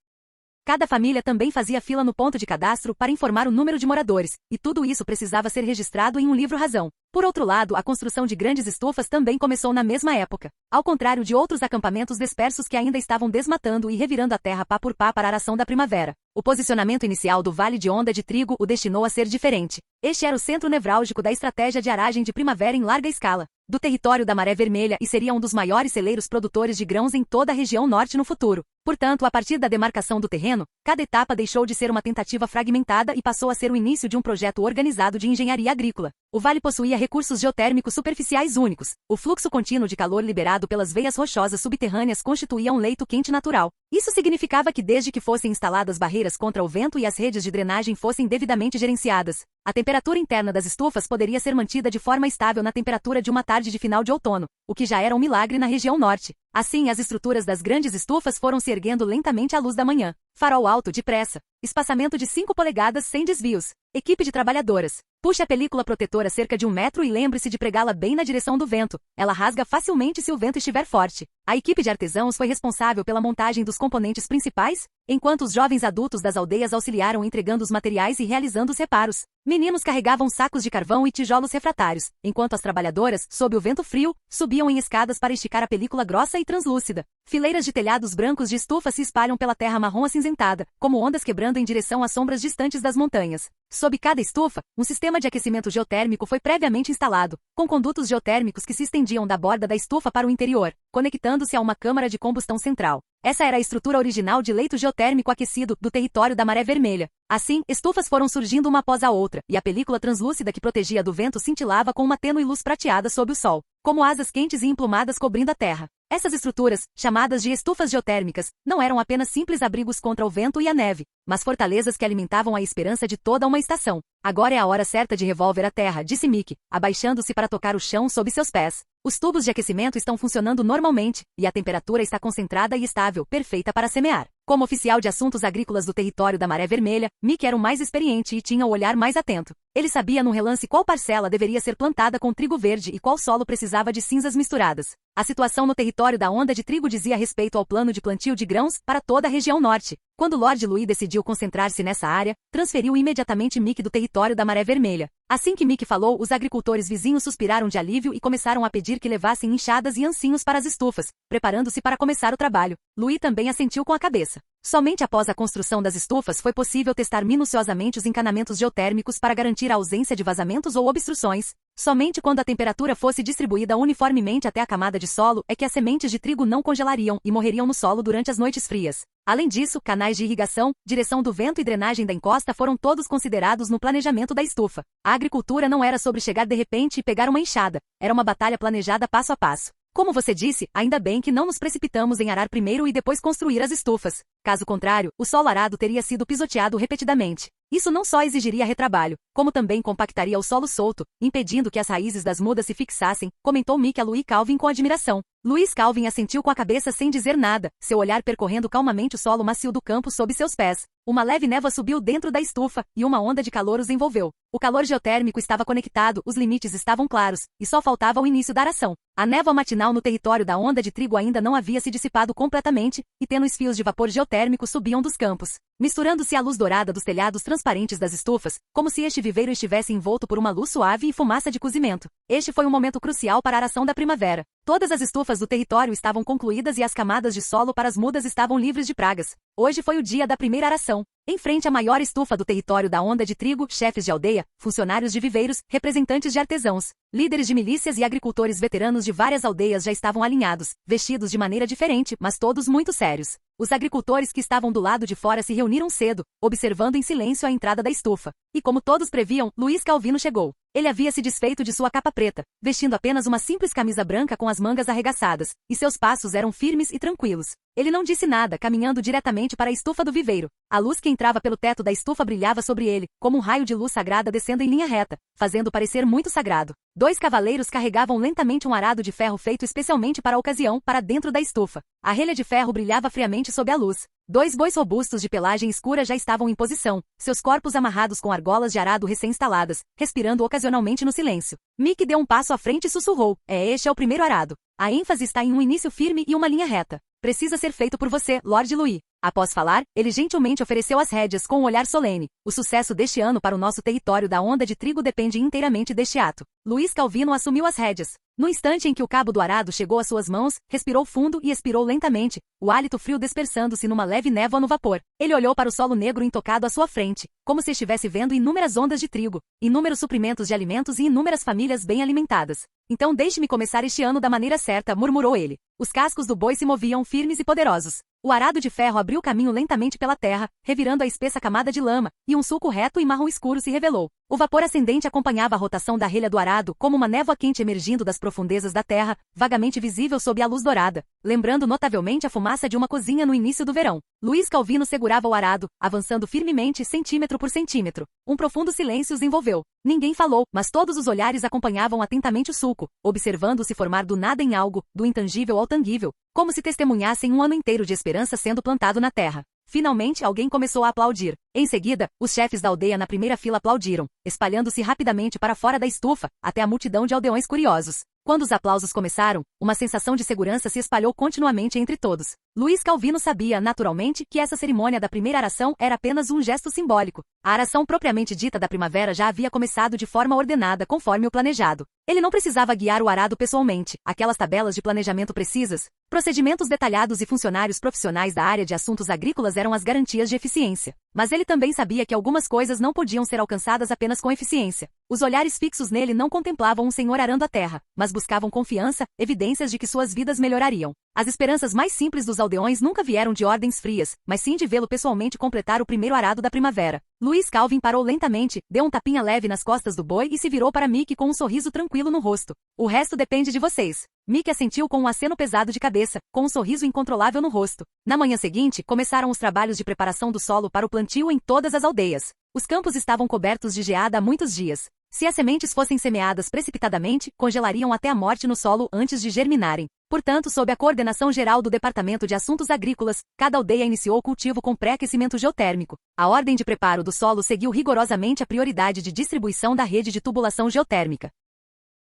Cada família também fazia fila no ponto de cadastro para informar o número de moradores, e tudo isso precisava ser registrado em um livro-razão. Por outro lado, a construção de grandes estufas também começou na mesma época. Ao contrário de outros acampamentos dispersos que ainda estavam desmatando e revirando a terra pá por pá para a aração da primavera, o posicionamento inicial do Vale de Onda de Trigo o destinou a ser diferente. Este era o centro nevrálgico da estratégia de aragem de primavera em larga escala, do território da Maré Vermelha, e seria um dos maiores celeiros produtores de grãos em toda a região norte no futuro. Portanto, a partir da demarcação do terreno, cada etapa deixou de ser uma tentativa fragmentada e passou a ser o início de um projeto organizado de engenharia agrícola. O vale possuía recursos geotérmicos superficiais únicos. O fluxo contínuo de calor liberado pelas veias rochosas subterrâneas constituía um leito quente natural. Isso significava que desde que fossem instaladas barreiras contra o vento e as redes de drenagem fossem devidamente gerenciadas, a temperatura interna das estufas poderia ser mantida de forma estável na temperatura de uma tarde de final de outono, o que já era um milagre na região norte. Assim, as estruturas das grandes estufas foram se erguendo lentamente à luz da manhã. Farol alto depressa. Espaçamento de 5 polegadas sem desvios. Equipe de trabalhadoras. Puxe a película protetora cerca de 1 metro e lembre-se de pregá-la bem na direção do vento. Ela rasga facilmente se o vento estiver forte. A equipe de artesãos foi responsável pela montagem dos componentes principais, enquanto os jovens adultos das aldeias auxiliaram entregando os materiais e realizando os reparos. Meninos carregavam sacos de carvão e tijolos refratários, enquanto as trabalhadoras, sob o vento frio, subiam em escadas para esticar a película grossa e translúcida. Fileiras de telhados brancos de estufa se espalham pela terra marrom acinzentada, como ondas quebrando em direção às sombras distantes das montanhas. Sob cada estufa, um sistema de aquecimento geotérmico foi previamente instalado, com condutos geotérmicos que se estendiam da borda da estufa para o interior, conectando-se a uma câmara de combustão central. Essa era a estrutura original de leito geotérmico aquecido do território da Maré Vermelha. Assim, estufas foram surgindo uma após a outra, e a película translúcida que protegia do vento cintilava com uma tênue luz prateada sob o sol, como asas quentes e emplumadas cobrindo a terra. Essas estruturas, chamadas de estufas geotérmicas, não eram apenas simples abrigos contra o vento e a neve, mas fortalezas que alimentavam a esperança de toda uma estação. Agora é a hora certa de revolver a terra, disse Mick, abaixando-se para tocar o chão sob seus pés. Os tubos de aquecimento estão funcionando normalmente, e a temperatura está concentrada e estável, perfeita para semear. Como oficial de assuntos agrícolas do território da Maré Vermelha, Mick era o mais experiente e tinha o olhar mais atento. Ele sabia num relance qual parcela deveria ser plantada com trigo verde e qual solo precisava de cinzas misturadas. A situação no território da Onda de Trigo dizia respeito ao plano de plantio de grãos para toda a região norte. Quando Lord Louis decidiu concentrar-se nessa área, transferiu imediatamente Mick do território da Maré Vermelha. Assim que Mick falou, os agricultores vizinhos suspiraram de alívio e começaram a pedir que levassem enxadas e ancinhos para as estufas, preparando-se para começar o trabalho. Louis também assentiu com a cabeça. Somente após a construção das estufas foi possível testar minuciosamente os encanamentos geotérmicos para garantir a ausência de vazamentos ou obstruções. Somente quando a temperatura fosse distribuída uniformemente até a camada de solo é que as sementes de trigo não congelariam e morreriam no solo durante as noites frias. Além disso, canais de irrigação, direção do vento e drenagem da encosta foram todos considerados no planejamento da estufa. A agricultura não era sobre chegar de repente e pegar uma enxada, era uma batalha planejada passo a passo. Como você disse, ainda bem que não nos precipitamos em arar primeiro e depois construir as estufas. Caso contrário, o solo arado teria sido pisoteado repetidamente. Isso não só exigiria retrabalho, como também compactaria o solo solto, impedindo que as raízes das mudas se fixassem, comentou Mick a Louis Calvin com admiração. Louis Calvin assentiu com a cabeça sem dizer nada, seu olhar percorrendo calmamente o solo macio do campo sob seus pés. Uma leve névoa subiu dentro da estufa, e uma onda de calor os envolveu. O calor geotérmico estava conectado, os limites estavam claros, e só faltava o início da aração. A névoa matinal no território da Onda de Trigo ainda não havia se dissipado completamente, e tênues fios de vapor geotérmico subiam dos campos, misturando-se à luz dourada dos telhados transparentes das estufas, como se este viveiro estivesse envolto por uma luz suave e fumaça de cozimento. Este foi um momento crucial para a aração da primavera. Todas as estufas do território estavam concluídas e as camadas de solo para as mudas estavam livres de pragas. Hoje foi o dia da primeira aração. Em frente à maior estufa do território da onda de trigo, chefes de aldeia, funcionários de viveiros, representantes de artesãos, líderes de milícias e agricultores veteranos de várias aldeias já estavam alinhados, vestidos de maneira diferente, mas todos muito sérios. Os agricultores que estavam do lado de fora se reuniram cedo, observando em silêncio a entrada da estufa. E como todos previam, Luiz Calvino chegou. Ele havia se desfeito de sua capa preta, vestindo apenas uma simples camisa branca com as mangas arregaçadas, e seus passos eram firmes e tranquilos. Ele não disse nada, caminhando diretamente para a estufa do viveiro. A luz que entrava pelo teto da estufa brilhava sobre ele, como um raio de luz sagrada descendo em linha reta, fazendo parecer muito sagrado. 2 cavaleiros carregavam lentamente um arado de ferro feito especialmente para a ocasião, para dentro da estufa. A relha de ferro brilhava friamente sob a luz. 2 bois robustos de pelagem escura já estavam em posição, seus corpos amarrados com argolas de arado recém-instaladas, respirando ocasionalmente no silêncio. Mick deu um passo à frente e sussurrou: Este é o primeiro arado. A ênfase está em um início firme e uma linha reta. Precisa ser feito por você, Lord Louis. Após falar, ele gentilmente ofereceu as rédeas com um olhar solene. O sucesso deste ano para o nosso território da onda de trigo depende inteiramente deste ato. Luiz Calvino assumiu as rédeas. No instante em que o cabo do arado chegou às suas mãos, respirou fundo e expirou lentamente, o hálito frio dispersando-se numa leve névoa no vapor. Ele olhou para o solo negro intocado à sua frente, como se estivesse vendo inúmeras ondas de trigo, inúmeros suprimentos de alimentos e inúmeras famílias bem alimentadas. Então deixe-me começar este ano da maneira certa, murmurou ele. Os cascos do boi se moviam firmes e poderosos. O arado de ferro abriu caminho lentamente pela terra, revirando a espessa camada de lama, e um sulco reto e marrom escuro se revelou. O vapor ascendente acompanhava a rotação da relha do arado, como uma névoa quente emergindo das profundezas da terra, vagamente visível sob a luz dourada, lembrando notavelmente a fumaça de uma cozinha no início do verão. Luiz Calvino segurava o arado, avançando firmemente centímetro por centímetro. Um profundo silêncio os envolveu. Ninguém falou, mas todos os olhares acompanhavam atentamente o sulco, observando-o se formar do nada em algo, do intangível ao tangível, como se testemunhassem um ano inteiro de esperança sendo plantado na terra. Finalmente alguém começou a aplaudir. Em seguida, os chefes da aldeia na primeira fila aplaudiram, espalhando-se rapidamente para fora da estufa, até a multidão de aldeões curiosos. Quando os aplausos começaram, uma sensação de segurança se espalhou continuamente entre todos. Luiz Calvino sabia, naturalmente, que essa cerimônia da primeira aração era apenas um gesto simbólico. A aração propriamente dita da primavera já havia começado de forma ordenada, conforme o planejado. Ele não precisava guiar o arado pessoalmente. Aquelas tabelas de planejamento precisas, procedimentos detalhados e funcionários profissionais da área de assuntos agrícolas eram as garantias de eficiência. Mas ele também sabia que algumas coisas não podiam ser alcançadas apenas com eficiência. Os olhares fixos nele não contemplavam um senhor arando a terra, mas buscavam confiança, evidências de que suas vidas melhorariam. As esperanças mais simples dos aldeões nunca vieram de ordens frias, mas sim de vê-lo pessoalmente completar o primeiro arado da primavera. Luiz Calvin parou lentamente, deu um tapinha leve nas costas do boi e se virou para Mick com um sorriso tranquilo no rosto. O resto depende de vocês. Mick assentiu com um aceno pesado de cabeça, com um sorriso incontrolável no rosto. Na manhã seguinte, começaram os trabalhos de preparação do solo para o plantio em todas as aldeias. Os campos estavam cobertos de geada há muitos dias. Se as sementes fossem semeadas precipitadamente, congelariam até a morte no solo antes de germinarem. Portanto, sob a coordenação geral do Departamento de Assuntos Agrícolas, cada aldeia iniciou o cultivo com pré-aquecimento geotérmico. A ordem de preparo do solo seguiu rigorosamente a prioridade de distribuição da rede de tubulação geotérmica.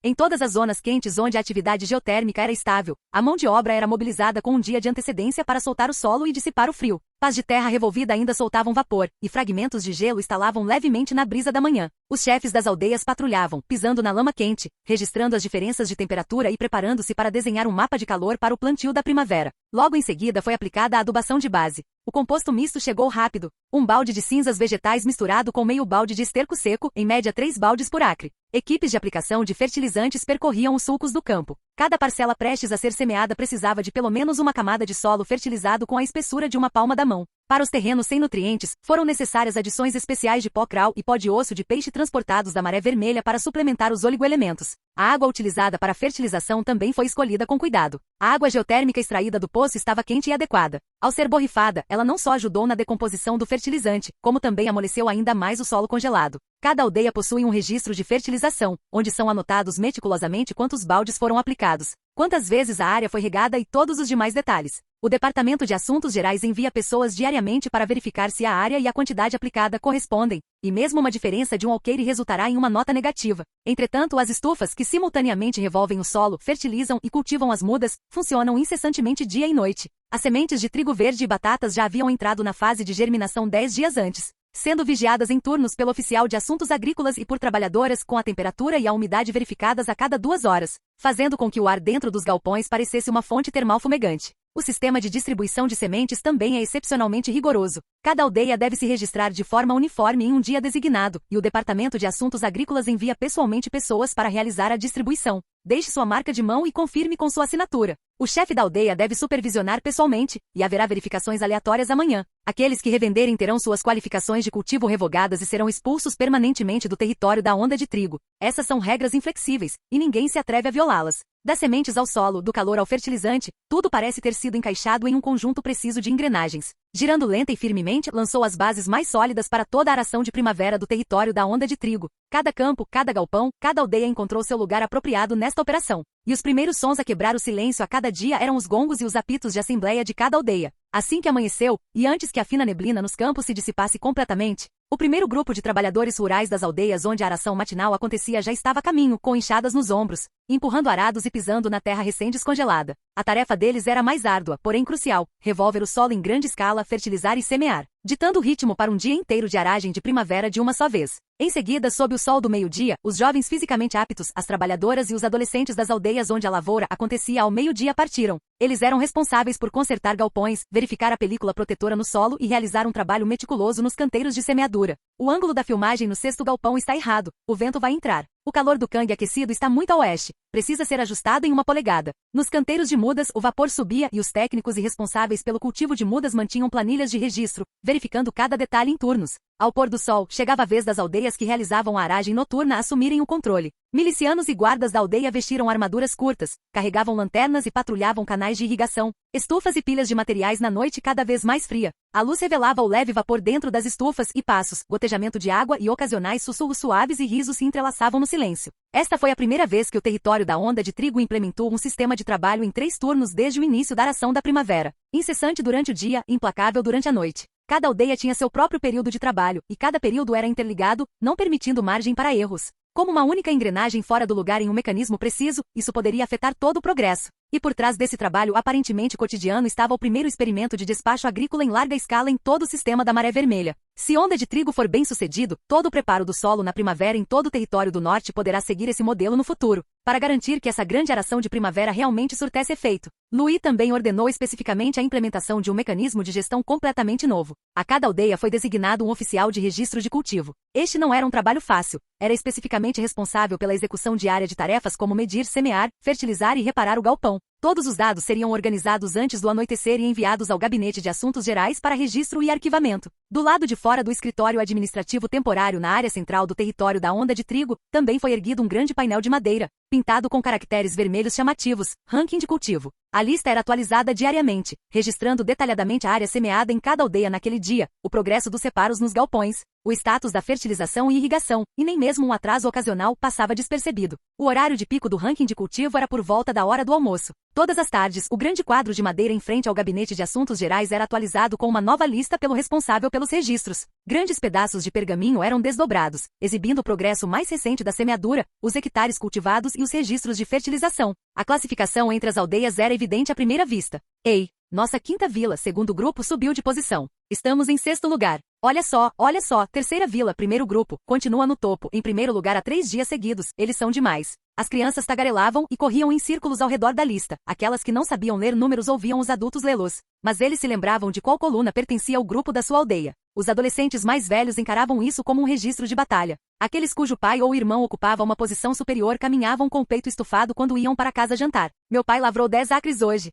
Em todas as zonas quentes onde a atividade geotérmica era estável, a mão de obra era mobilizada com um dia de antecedência para soltar o solo e dissipar o frio. Pás de terra revolvida ainda soltavam vapor, e fragmentos de gelo estalavam levemente na brisa da manhã. Os chefes das aldeias patrulhavam, pisando na lama quente, registrando as diferenças de temperatura e preparando-se para desenhar um mapa de calor para o plantio da primavera. Logo em seguida foi aplicada a adubação de base. O composto misto chegou rápido, um balde de cinzas vegetais misturado com meio balde de esterco seco, em média 3 baldes por acre. Equipes de aplicação de fertilizantes percorriam os sulcos do campo. Cada parcela prestes a ser semeada precisava de pelo menos uma camada de solo fertilizado com a espessura de uma palma da mão. Para os terrenos sem nutrientes, foram necessárias adições especiais de pó cral e pó de osso de peixe transportados da Maré Vermelha para suplementar os oligoelementos. A água utilizada para a fertilização também foi escolhida com cuidado. A água geotérmica extraída do poço estava quente e adequada. Ao ser borrifada, ela não só ajudou na decomposição do fertilizante, como também amoleceu ainda mais o solo congelado. Cada aldeia possui um registro de fertilização, onde são anotados meticulosamente quantos baldes foram aplicados, quantas vezes a área foi regada e todos os demais detalhes. O Departamento de Assuntos Gerais envia pessoas diariamente para verificar se a área e a quantidade aplicada correspondem, e mesmo uma diferença de um alqueire resultará em uma nota negativa. Entretanto, as estufas que simultaneamente revolvem o solo, fertilizam e cultivam as mudas, funcionam incessantemente dia e noite. As sementes de trigo verde e batatas já haviam entrado na fase de germinação 10 dias antes. sendo vigiadas em turnos pelo oficial de assuntos agrícolas e por trabalhadoras com a temperatura e a umidade verificadas a cada 2 horas, fazendo com que o ar dentro dos galpões parecesse uma fonte termal fumegante. O sistema de distribuição de sementes também é excepcionalmente rigoroso. Cada aldeia deve se registrar de forma uniforme em um dia designado, e o Departamento de Assuntos Agrícolas envia pessoalmente pessoas para realizar a distribuição. Deixe sua marca de mão e confirme com sua assinatura. O chefe da aldeia deve supervisionar pessoalmente, e haverá verificações aleatórias amanhã. Aqueles que revenderem terão suas qualificações de cultivo revogadas e serão expulsos permanentemente do território da onda de trigo. Essas são regras inflexíveis, e ninguém se atreve a violá-las. Das sementes ao solo, do calor ao fertilizante, tudo parece ter sido encaixado em um conjunto preciso de engrenagens. Girando lenta e firmemente, lançou as bases mais sólidas para toda a aração de primavera do território da onda de trigo. Cada campo, cada galpão, cada aldeia encontrou seu lugar apropriado nesta operação. E os primeiros sons a quebrar o silêncio a cada dia eram os gongos e os apitos de assembleia de cada aldeia. Assim que amanheceu, e antes que a fina neblina nos campos se dissipasse completamente, o primeiro grupo de trabalhadores rurais das aldeias onde a aração matinal acontecia já estava a caminho, com enxadas nos ombros, empurrando arados e pisando na terra recém-descongelada. A tarefa deles era mais árdua, porém crucial: revolver o solo em grande escala, fertilizar e semear, ditando o ritmo para um dia inteiro de aragem de primavera de uma só vez. Em seguida, sob o sol do meio-dia, os jovens fisicamente aptos, as trabalhadoras e os adolescentes das aldeias onde a lavoura acontecia ao meio-dia partiram. Eles eram responsáveis por consertar galpões, verificar a película protetora no solo e realizar um trabalho meticuloso nos canteiros de semeadura. O ângulo da filmagem no sexto galpão está errado. O vento vai entrar. O calor do cangue aquecido está muito a oeste. Precisa ser ajustado em 1 polegada. Nos canteiros de mudas, o vapor subia e os técnicos e responsáveis pelo cultivo de mudas mantinham planilhas de registro, verificando cada detalhe em turnos. Ao pôr do sol, chegava a vez das aldeias que realizavam a aragem noturna assumirem o controle. Milicianos e guardas da aldeia vestiram armaduras curtas, carregavam lanternas e patrulhavam canais de irrigação, estufas e pilhas de materiais na noite cada vez mais fria. A luz revelava o leve vapor dentro das estufas e passos, gotejamento de água e ocasionais sussurros suaves e risos se entrelaçavam no silêncio. Esta foi a primeira vez que o território da onda de trigo implementou um sistema de trabalho em 3 turnos desde o início da aração da primavera. Incessante durante o dia, implacável durante a noite. Cada aldeia tinha seu próprio período de trabalho, e cada período era interligado, não permitindo margem para erros. Como uma única engrenagem fora do lugar em um mecanismo preciso, isso poderia afetar todo o progresso. E por trás desse trabalho aparentemente cotidiano estava o primeiro experimento de despacho agrícola em larga escala em todo o sistema da Maré Vermelha. Se onda de trigo for bem sucedido, todo o preparo do solo na primavera em todo o território do norte poderá seguir esse modelo no futuro, para garantir que essa grande aração de primavera realmente surtesse efeito. Louis também ordenou especificamente a implementação de um mecanismo de gestão completamente novo. A cada aldeia foi designado um oficial de registro de cultivo. Este não era um trabalho fácil. Era especificamente responsável pela execução diária de tarefas como medir, semear, fertilizar e reparar o galpão. Todos os dados seriam organizados antes do anoitecer e enviados ao Gabinete de Assuntos Gerais para registro e arquivamento. Do lado de fora do escritório administrativo temporário na área central do território da onda de trigo, também foi erguido um grande painel de madeira, pintado com caracteres vermelhos chamativos, ranking de cultivo. A lista era atualizada diariamente, registrando detalhadamente a área semeada em cada aldeia naquele dia, o progresso dos reparos nos galpões, o status da fertilização e irrigação, e nem mesmo um atraso ocasional passava despercebido. O horário de pico do ranking de cultivo era por volta da hora do almoço. Todas as tardes, o grande quadro de madeira em frente ao Gabinete de Assuntos Gerais era atualizado com uma nova lista pelo responsável pelos registros. Grandes pedaços de pergaminho eram desdobrados, exibindo o progresso mais recente da semeadura, os hectares cultivados e os registros de fertilização. A classificação entre as aldeias era evidente à primeira vista. Ei, nossa quinta vila, segundo grupo, subiu de posição. Estamos em 6º lugar. Olha só, terceira vila, primeiro grupo, continua no topo, em primeiro lugar há 3 dias seguidos, eles são demais. As crianças tagarelavam e corriam em círculos ao redor da lista. Aquelas que não sabiam ler números ouviam os adultos lê-los. Mas eles se lembravam de qual coluna pertencia ao grupo da sua aldeia. Os adolescentes mais velhos encaravam isso como um registro de batalha. Aqueles cujo pai ou irmão ocupava uma posição superior caminhavam com o peito estufado quando iam para casa jantar. Meu pai lavrou 10 acres hoje.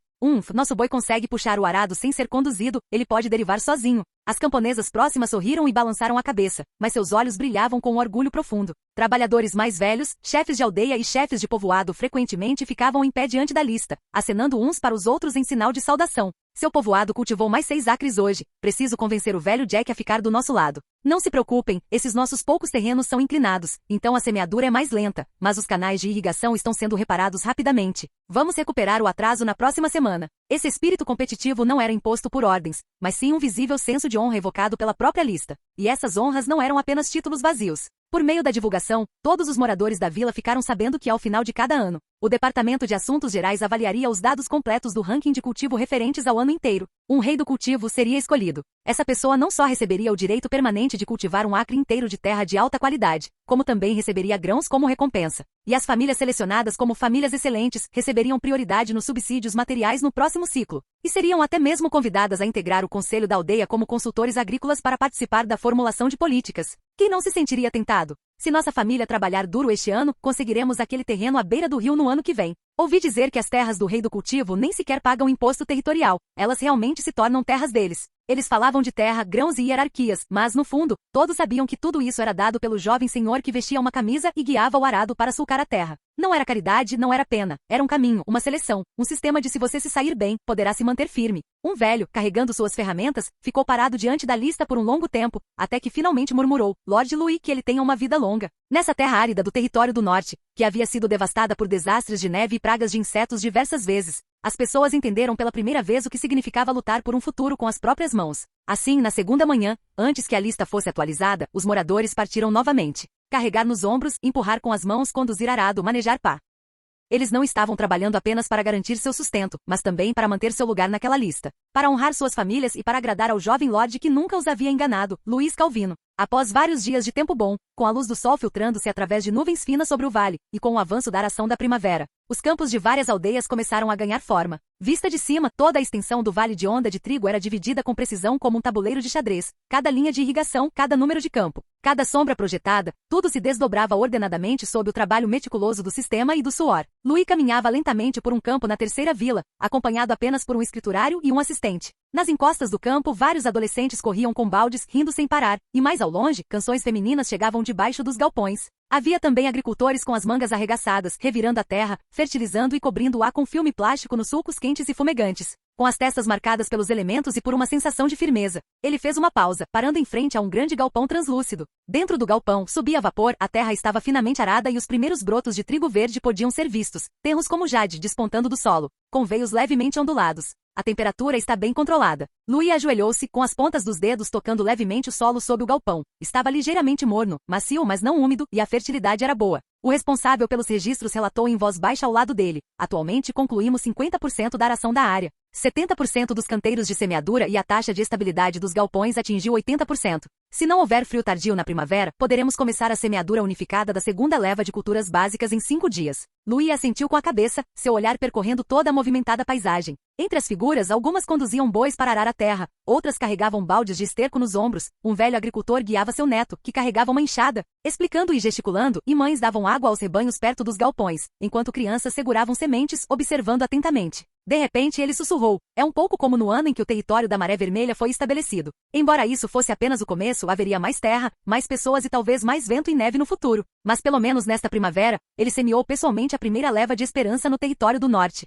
Nosso boi consegue puxar o arado sem ser conduzido, ele pode derivar sozinho. As camponesas próximas sorriram e balançaram a cabeça, mas seus olhos brilhavam com um orgulho profundo. Trabalhadores mais velhos, chefes de aldeia e chefes de povoado frequentemente ficavam em pé diante da lista, acenando uns para os outros em sinal de saudação. Seu povoado cultivou mais 6 acres hoje. Preciso convencer o velho Jack a ficar do nosso lado. Não se preocupem, esses nossos poucos terrenos são inclinados, então a semeadura é mais lenta, mas os canais de irrigação estão sendo reparados rapidamente. Vamos recuperar o atraso na próxima semana. Esse espírito competitivo não era imposto por ordens, mas sim um visível senso de honra evocado pela própria lista. E essas honras não eram apenas títulos vazios. Por meio da divulgação, todos os moradores da vila ficaram sabendo que ao final de cada ano, o Departamento de Assuntos Gerais avaliaria os dados completos do ranking de cultivo referentes ao ano inteiro. Um rei do cultivo seria escolhido. Essa pessoa não só receberia o direito permanente de cultivar um acre inteiro de terra de alta qualidade, como também receberia grãos como recompensa. E as famílias selecionadas como famílias excelentes receberiam prioridade nos subsídios materiais no próximo ciclo. E seriam até mesmo convidadas a integrar o conselho da aldeia como consultores agrícolas para participar da formulação de políticas. Quem não se sentiria tentado? Se nossa família trabalhar duro este ano, conseguiremos aquele terreno à beira do rio no ano que vem. Ouvi dizer que as terras do rei do cultivo nem sequer pagam imposto territorial, elas realmente se tornam terras deles. Eles falavam de terra, grãos e hierarquias, mas no fundo, todos sabiam que tudo isso era dado pelo jovem senhor que vestia uma camisa e guiava o arado para sulcar a terra. Não era caridade, não era pena, era um caminho, uma seleção, um sistema de se você se sair bem, poderá se manter firme. Um velho, carregando suas ferramentas, ficou parado diante da lista por um longo tempo, até que finalmente murmurou, Lord Louis, que ele tenha uma vida longa. Nessa terra árida do território do norte, que havia sido devastada por desastres de neve e pragas de insetos diversas vezes, as pessoas entenderam pela primeira vez o que significava lutar por um futuro com as próprias mãos. Assim, na segunda manhã, antes que a lista fosse atualizada, os moradores partiram novamente. Carregar nos ombros, empurrar com as mãos, conduzir arado, manejar pá. Eles não estavam trabalhando apenas para garantir seu sustento, mas também para manter seu lugar naquela lista, para honrar suas famílias e para agradar ao jovem lord que nunca os havia enganado, Luiz Calvino. Após vários dias de tempo bom, com a luz do sol filtrando-se através de nuvens finas sobre o vale, e com o avanço da aração da primavera, os campos de várias aldeias começaram a ganhar forma. Vista de cima, toda a extensão do vale de onda de trigo era dividida com precisão como um tabuleiro de xadrez. Cada linha de irrigação, cada número de campo, cada sombra projetada, tudo se desdobrava ordenadamente sob o trabalho meticuloso do sistema e do suor. Louis caminhava lentamente por um campo na terceira vila, acompanhado apenas por um escriturário e um assistente. Nas encostas do campo, vários adolescentes corriam com baldes, rindo sem parar, e mais ao longe, canções femininas chegavam debaixo dos galpões. Havia também agricultores com as mangas arregaçadas, revirando a terra, fertilizando e cobrindo-a com filme plástico nos sulcos quentes e fumegantes. Com as testas marcadas pelos elementos e por uma sensação de firmeza, ele fez uma pausa, parando em frente a um grande galpão translúcido. Dentro do galpão, subia vapor, a terra estava finamente arada e os primeiros brotos de trigo verde podiam ser vistos, tenros como jade despontando do solo, com veios levemente ondulados. A temperatura está bem controlada. Louis ajoelhou-se, com as pontas dos dedos tocando levemente o solo sob o galpão. Estava ligeiramente morno, macio mas não úmido, e a fertilidade era boa. O responsável pelos registros relatou em voz baixa ao lado dele. Atualmente concluímos 50% da aração da área. 70% dos canteiros de semeadura e a taxa de estabilidade dos galpões atingiu 80%. Se não houver frio tardio na primavera, poderemos começar a semeadura unificada da segunda leva de culturas básicas em 5 dias. Louis assentiu com a cabeça, seu olhar percorrendo toda a movimentada paisagem. Entre as figuras, algumas conduziam bois para arar a terra, outras carregavam baldes de esterco nos ombros, um velho agricultor guiava seu neto, que carregava uma enxada, explicando e gesticulando, e mães davam água aos rebanhos perto dos galpões, enquanto crianças seguravam sementes, observando atentamente. De repente ele sussurrou, é um pouco como no ano em que o território da Maré Vermelha foi estabelecido. Embora isso fosse apenas o começo, haveria mais terra, mais pessoas e talvez mais vento e neve no futuro. Mas pelo menos nesta primavera, ele semeou pessoalmente a primeira leva de esperança no território do norte.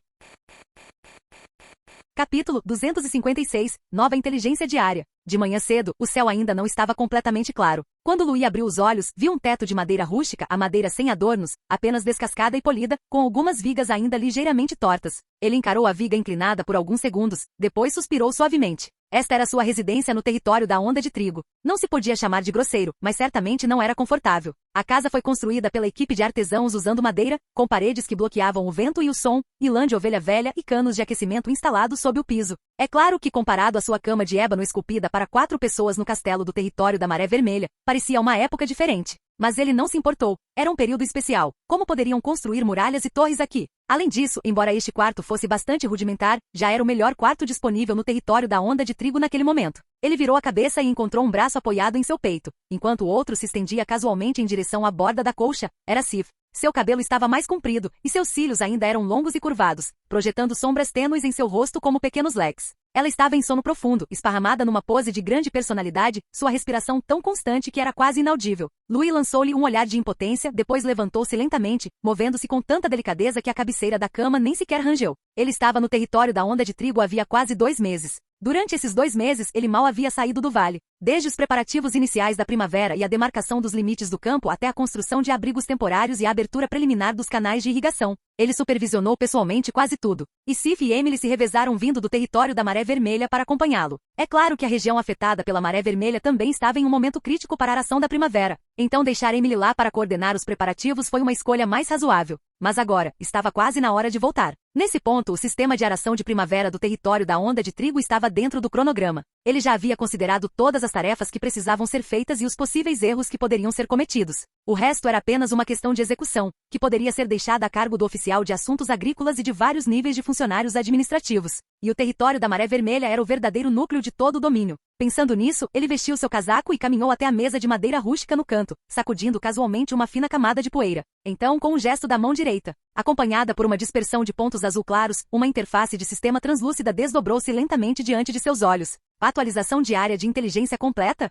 Capítulo 256, Nova inteligência diária. De manhã cedo, o céu ainda não estava completamente claro. Quando Louis abriu os olhos, viu um teto de madeira rústica, a madeira sem adornos, apenas descascada e polida, com algumas vigas ainda ligeiramente tortas. Ele encarou a viga inclinada por alguns segundos, depois suspirou suavemente. Esta era sua residência no território da onda de trigo. Não se podia chamar de grosseiro, mas certamente não era confortável. A casa foi construída pela equipe de artesãos usando madeira, com paredes que bloqueavam o vento e o som, e lã de ovelha velha e canos de aquecimento instalados sob o piso. É claro que comparado à sua cama de ébano esculpida para 4 pessoas no castelo do território da Maré Vermelha, parecia uma época diferente. Mas ele não se importou. Era um período especial. Como poderiam construir muralhas e torres aqui? Além disso, embora este quarto fosse bastante rudimentar, já era o melhor quarto disponível no território da onda de trigo naquele momento. Ele virou a cabeça e encontrou um braço apoiado em seu peito, enquanto o outro se estendia casualmente em direção à borda da colcha. Era Sif. Seu cabelo estava mais comprido, e seus cílios ainda eram longos e curvados, projetando sombras tênues em seu rosto como pequenos leques. Ela estava em sono profundo, esparramada numa pose de grande personalidade, sua respiração tão constante que era quase inaudível. Louis lançou-lhe um olhar de impotência, depois levantou-se lentamente, movendo-se com tanta delicadeza que a cabeceira da cama nem sequer rangeu. Ele estava no território da onda de trigo havia quase 2 meses. Durante esses 2 meses, ele mal havia saído do vale. Desde os preparativos iniciais da primavera e a demarcação dos limites do campo até a construção de abrigos temporários e a abertura preliminar dos canais de irrigação, ele supervisionou pessoalmente quase tudo. E Sif e Emily se revezaram vindo do território da Maré Vermelha para acompanhá-lo. É claro que a região afetada pela Maré Vermelha também estava em um momento crítico para a aração da primavera. Então deixar Emily lá para coordenar os preparativos foi uma escolha mais razoável. Mas agora, estava quase na hora de voltar. Nesse ponto, o sistema de aração de primavera do território da onda de trigo estava dentro do cronograma. Ele já havia considerado todas as tarefas que precisavam ser feitas e os possíveis erros que poderiam ser cometidos. O resto era apenas uma questão de execução, que poderia ser deixada a cargo do oficial de assuntos agrícolas e de vários níveis de funcionários administrativos. E o território da Maré Vermelha era o verdadeiro núcleo de todo o domínio. Pensando nisso, ele vestiu seu casaco e caminhou até a mesa de madeira rústica no canto, sacudindo casualmente uma fina camada de poeira. Então, com um gesto da mão direita, acompanhada por uma dispersão de pontos azul claros, uma interface de sistema translúcida desdobrou-se lentamente diante de seus olhos. Atualização diária de inteligência completa?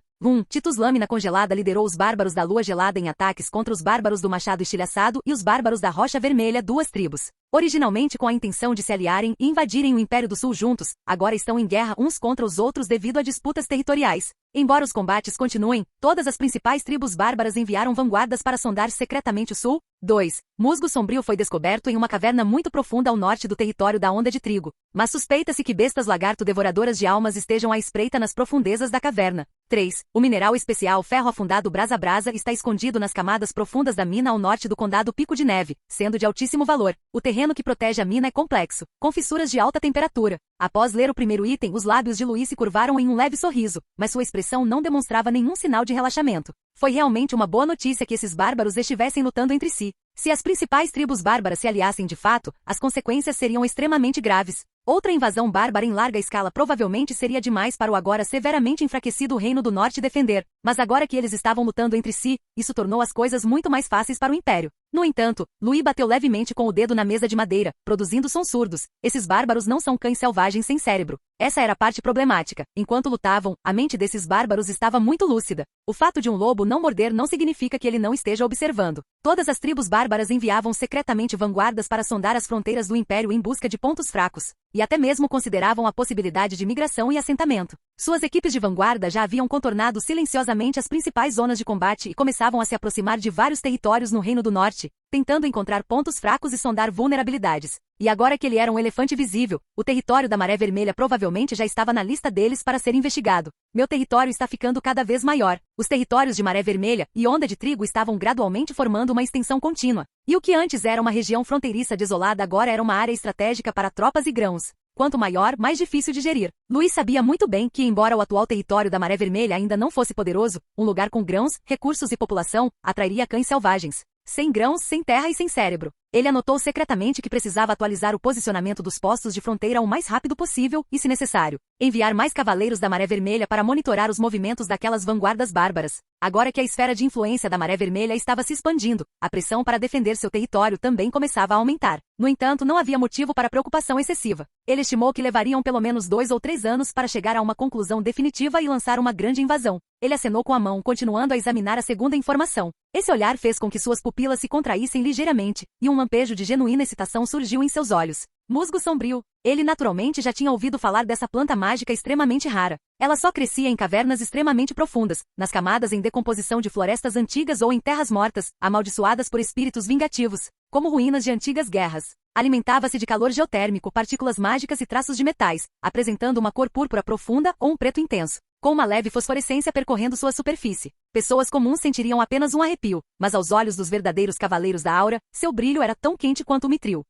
Titus Lâmina Congelada liderou os bárbaros da Lua Gelada em ataques contra os bárbaros do Machado Estilhaçado e os bárbaros da Rocha Vermelha, duas tribos. Originalmente com a intenção de se aliarem e invadirem o Império do Sul juntos, agora estão em guerra uns contra os outros devido a disputas territoriais. Embora os combates continuem, todas as principais tribos bárbaras enviaram vanguardas para sondar secretamente o Sul. 2. Musgo Sombrio foi descoberto em uma caverna muito profunda ao norte do território da Onda de Trigo, mas suspeita-se que bestas lagarto devoradoras de almas estejam à espreita nas profundezas da caverna. 3. O mineral especial ferro afundado Brasa Brasa está escondido nas camadas profundas da mina ao norte do condado Pico de Neve, sendo de altíssimo valor. O terreno que protege a mina é complexo, com fissuras de alta temperatura. Após ler o primeiro item, os lábios de Luís se curvaram em um leve sorriso, mas sua expressão não demonstrava nenhum sinal de relaxamento. Foi realmente uma boa notícia que esses bárbaros estivessem lutando entre si. Se as principais tribos bárbaras se aliassem de fato, as consequências seriam extremamente graves. Outra invasão bárbara em larga escala provavelmente seria demais para o agora severamente enfraquecido Reino do Norte defender, mas agora que eles estavam lutando entre si, isso tornou as coisas muito mais fáceis para o Império. No entanto, Louis bateu levemente com o dedo na mesa de madeira, produzindo sons surdos. Esses bárbaros não são cães selvagens sem cérebro. Essa era a parte problemática. Enquanto lutavam, a mente desses bárbaros estava muito lúcida. O fato de um lobo não morder não significa que ele não esteja observando. Todas as tribos bárbaras enviavam secretamente vanguardas para sondar as fronteiras do Império em busca de pontos fracos, e até mesmo consideravam a possibilidade de migração e assentamento. Suas equipes de vanguarda já haviam contornado silenciosamente as principais zonas de combate e começavam a se aproximar de vários territórios no Reino do Norte, tentando encontrar pontos fracos e sondar vulnerabilidades. E agora que ele era um elefante visível, o território da Maré Vermelha provavelmente já estava na lista deles para ser investigado. Meu território está ficando cada vez maior. Os territórios de Maré Vermelha e Onda de Trigo estavam gradualmente formando uma extensão contínua. E o que antes era uma região fronteiriça desolada agora era uma área estratégica para tropas e grãos. Quanto maior, mais difícil de gerir. Luís sabia muito bem que, embora o atual território da Maré Vermelha ainda não fosse poderoso, um lugar com grãos, recursos e população atrairia cães selvagens. Sem grãos, sem terra e sem cérebro. Ele anotou secretamente que precisava atualizar o posicionamento dos postos de fronteira o mais rápido possível e, se necessário, enviar mais cavaleiros da Maré Vermelha para monitorar os movimentos daquelas vanguardas bárbaras. Agora que a esfera de influência da Maré Vermelha estava se expandindo, a pressão para defender seu território também começava a aumentar. No entanto, não havia motivo para preocupação excessiva. Ele estimou que levariam pelo menos 2 ou 3 anos para chegar a uma conclusão definitiva e lançar uma grande invasão. Ele acenou com a mão, continuando a examinar a segunda informação. Esse olhar fez com que suas pupilas se contraíssem ligeiramente, e um lampejo de genuína excitação surgiu em seus olhos. Musgo sombrio. Ele naturalmente já tinha ouvido falar dessa planta mágica extremamente rara. Ela só crescia em cavernas extremamente profundas, nas camadas em decomposição de florestas antigas ou em terras mortas, amaldiçoadas por espíritos vingativos, como ruínas de antigas guerras. Alimentava-se de calor geotérmico, partículas mágicas e traços de metais, apresentando uma cor púrpura profunda ou um preto intenso, com uma leve fosforescência percorrendo sua superfície. Pessoas comuns sentiriam apenas um arrepio, mas aos olhos dos verdadeiros cavaleiros da aura, seu brilho era tão quente quanto o mitril.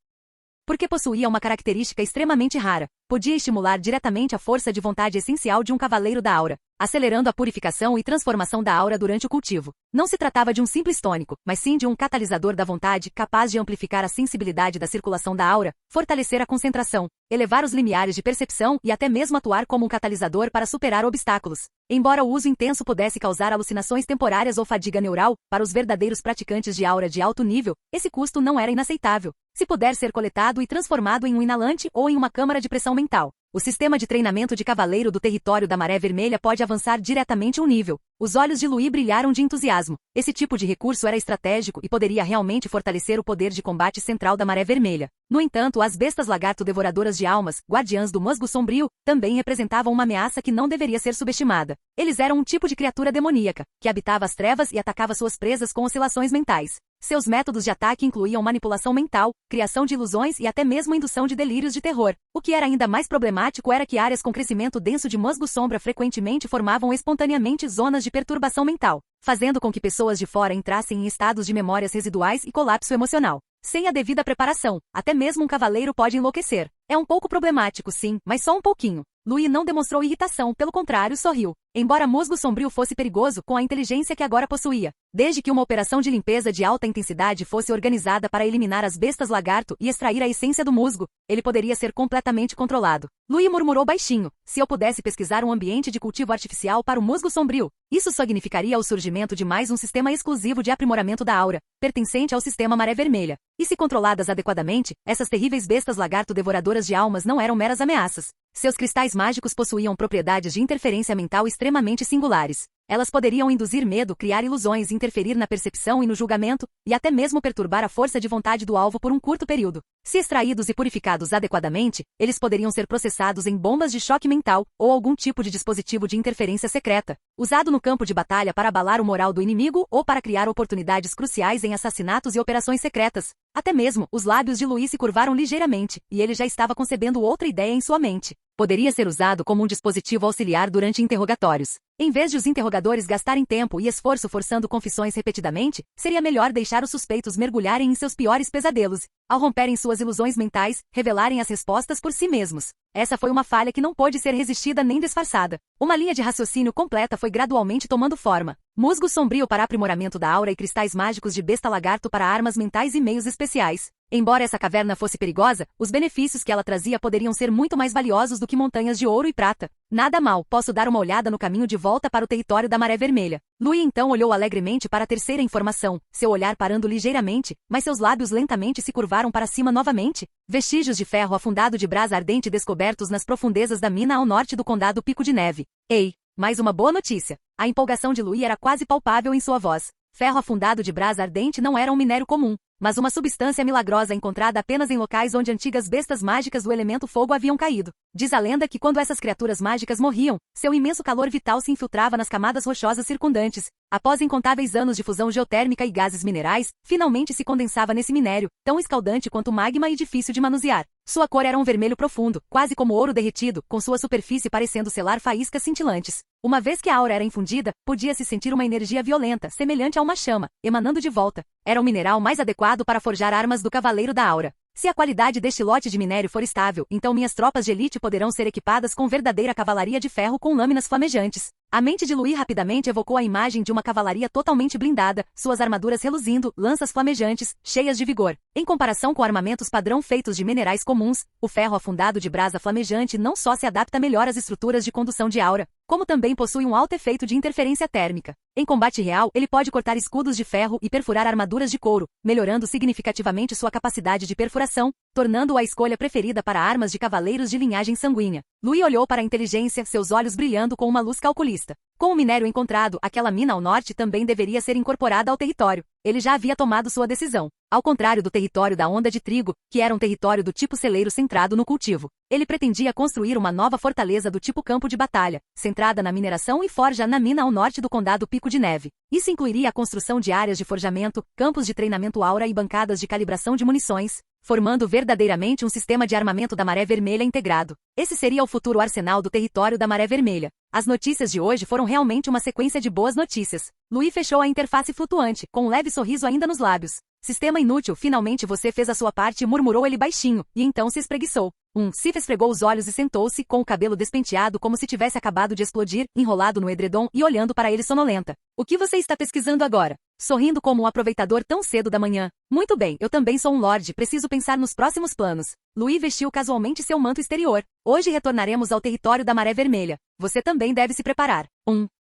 Porque possuía uma característica extremamente rara, podia estimular diretamente a força de vontade essencial de um cavaleiro da aura, acelerando a purificação e transformação da aura durante o cultivo. Não se tratava de um simples tônico, mas sim de um catalisador da vontade capaz de amplificar a sensibilidade da circulação da aura, fortalecer a concentração, elevar os limiares de percepção e até mesmo atuar como um catalisador para superar obstáculos. Embora o uso intenso pudesse causar alucinações temporárias ou fadiga neural, para os verdadeiros praticantes de aura de alto nível, esse custo não era inaceitável. Se puder ser coletado e transformado em um inalante ou em uma câmara de pressão mental. O sistema de treinamento de cavaleiro do território da Maré Vermelha pode avançar diretamente um nível. Os olhos de Louis brilharam de entusiasmo. Esse tipo de recurso era estratégico e poderia realmente fortalecer o poder de combate central da Maré Vermelha. No entanto, as bestas lagarto devoradoras de almas, guardiãs do musgo sombrio, também representavam uma ameaça que não deveria ser subestimada. Eles eram um tipo de criatura demoníaca, que habitava as trevas e atacava suas presas com oscilações mentais. Seus métodos de ataque incluíam manipulação mental, criação de ilusões e até mesmo indução de delírios de terror. O que era ainda mais problemático era que áreas com crescimento denso de musgo-sombra frequentemente formavam espontaneamente zonas de perturbação mental, fazendo com que pessoas de fora entrassem em estados de memórias residuais e colapso emocional. Sem a devida preparação, até mesmo um cavaleiro pode enlouquecer. É um pouco problemático, sim, mas só um pouquinho. Louis não demonstrou irritação, pelo contrário, sorriu. Embora musgo sombrio fosse perigoso, com a inteligência que agora possuía, desde que uma operação de limpeza de alta intensidade fosse organizada para eliminar as bestas lagarto e extrair a essência do musgo, ele poderia ser completamente controlado. Louis murmurou baixinho: se eu pudesse pesquisar um ambiente de cultivo artificial para o musgo sombrio, isso significaria o surgimento de mais um sistema exclusivo de aprimoramento da aura, pertencente ao sistema Maré Vermelha. E se controladas adequadamente, essas terríveis bestas lagarto devoradoras de almas não eram meras ameaças. Seus cristais mágicos possuíam propriedades de interferência mental extremamente singulares. Elas poderiam induzir medo, criar ilusões, interferir na percepção e no julgamento, e até mesmo perturbar a força de vontade do alvo por um curto período. Se extraídos e purificados adequadamente, eles poderiam ser processados em bombas de choque mental ou algum tipo de dispositivo de interferência secreta, usado no campo de batalha para abalar o moral do inimigo ou para criar oportunidades cruciais em assassinatos e operações secretas. Até mesmo, os lábios de Louis se curvaram ligeiramente, e ele já estava concebendo outra ideia em sua mente. Poderia ser usado como um dispositivo auxiliar durante interrogatórios. Em vez de os interrogadores gastarem tempo e esforço forçando confissões repetidamente, seria melhor deixar os suspeitos mergulharem em seus piores pesadelos, ao romperem suas ilusões mentais, revelarem as respostas por si mesmos. Essa foi uma falha que não pôde ser resistida nem disfarçada. Uma linha de raciocínio completa foi gradualmente tomando forma. Musgo sombrio para aprimoramento da aura e cristais mágicos de besta lagarto para armas mentais e meios especiais. Embora essa caverna fosse perigosa, os benefícios que ela trazia poderiam ser muito mais valiosos do que montanhas de ouro e prata. Nada mal, posso dar uma olhada no caminho de volta para o território da Maré Vermelha. Louis então olhou alegremente para a terceira informação, seu olhar parando ligeiramente, mas seus lábios lentamente se curvaram para cima novamente. Vestígios de ferro afundado de brasa ardente descobertos nas profundezas da mina ao norte do condado Pico de Neve. Ei, mais uma boa notícia. A empolgação de Louis era quase palpável em sua voz. Ferro afundado de brasa ardente não era um minério comum, mas uma substância milagrosa encontrada apenas em locais onde antigas bestas mágicas do elemento fogo haviam caído. Diz a lenda que quando essas criaturas mágicas morriam, seu imenso calor vital se infiltrava nas camadas rochosas circundantes. Após incontáveis anos de fusão geotérmica e gases minerais, finalmente se condensava nesse minério, tão escaldante quanto magma e difícil de manusear. Sua cor era um vermelho profundo, quase como ouro derretido, com sua superfície parecendo selar faíscas cintilantes. Uma vez que a aura era infundida, podia-se sentir uma energia violenta, semelhante a uma chama, emanando de volta. Era o mineral mais adequado para forjar armas do Cavaleiro da Aura. Se a qualidade deste lote de minério for estável, então minhas tropas de elite poderão ser equipadas com verdadeira cavalaria de ferro com lâminas flamejantes. A mente de Louis rapidamente evocou a imagem de uma cavalaria totalmente blindada, suas armaduras reluzindo, lanças flamejantes, cheias de vigor. Em comparação com armamentos padrão feitos de minerais comuns, o ferro afundado de brasa flamejante não só se adapta melhor às estruturas de condução de aura, como também possui um alto efeito de interferência térmica. Em combate real, ele pode cortar escudos de ferro e perfurar armaduras de couro, melhorando significativamente sua capacidade de perfuração, tornando-o a escolha preferida para armas de cavaleiros de linhagem sanguínea. Louis olhou para a inteligência, seus olhos brilhando com uma luz calculista. Com o minério encontrado, aquela mina ao norte também deveria ser incorporada ao território. Ele já havia tomado sua decisão. Ao contrário do território da Onda de Trigo, que era um território do tipo celeiro centrado no cultivo, ele pretendia construir uma nova fortaleza do tipo campo de batalha, centrada na mineração e forja na mina ao norte do condado Pico de Neve. Isso incluiria a construção de áreas de forjamento, campos de treinamento aura e bancadas de calibração de munições, formando verdadeiramente um sistema de armamento da Maré Vermelha integrado. Esse seria o futuro arsenal do território da Maré Vermelha. As notícias de hoje foram realmente uma sequência de boas notícias. Louis fechou a interface flutuante, com um leve sorriso ainda nos lábios. Sistema inútil, finalmente você fez a sua parte, murmurou ele baixinho, e então se espreguiçou. Sif esfregou os olhos e sentou-se, com o cabelo despenteado como se tivesse acabado de explodir, enrolado no edredom e olhando para ele sonolenta. O que você está pesquisando agora? Sorrindo como um aproveitador tão cedo da manhã. Muito bem, eu também sou um lorde, preciso pensar nos próximos planos. Louis vestiu casualmente seu manto exterior. Hoje retornaremos ao território da Maré Vermelha. Você também deve se preparar.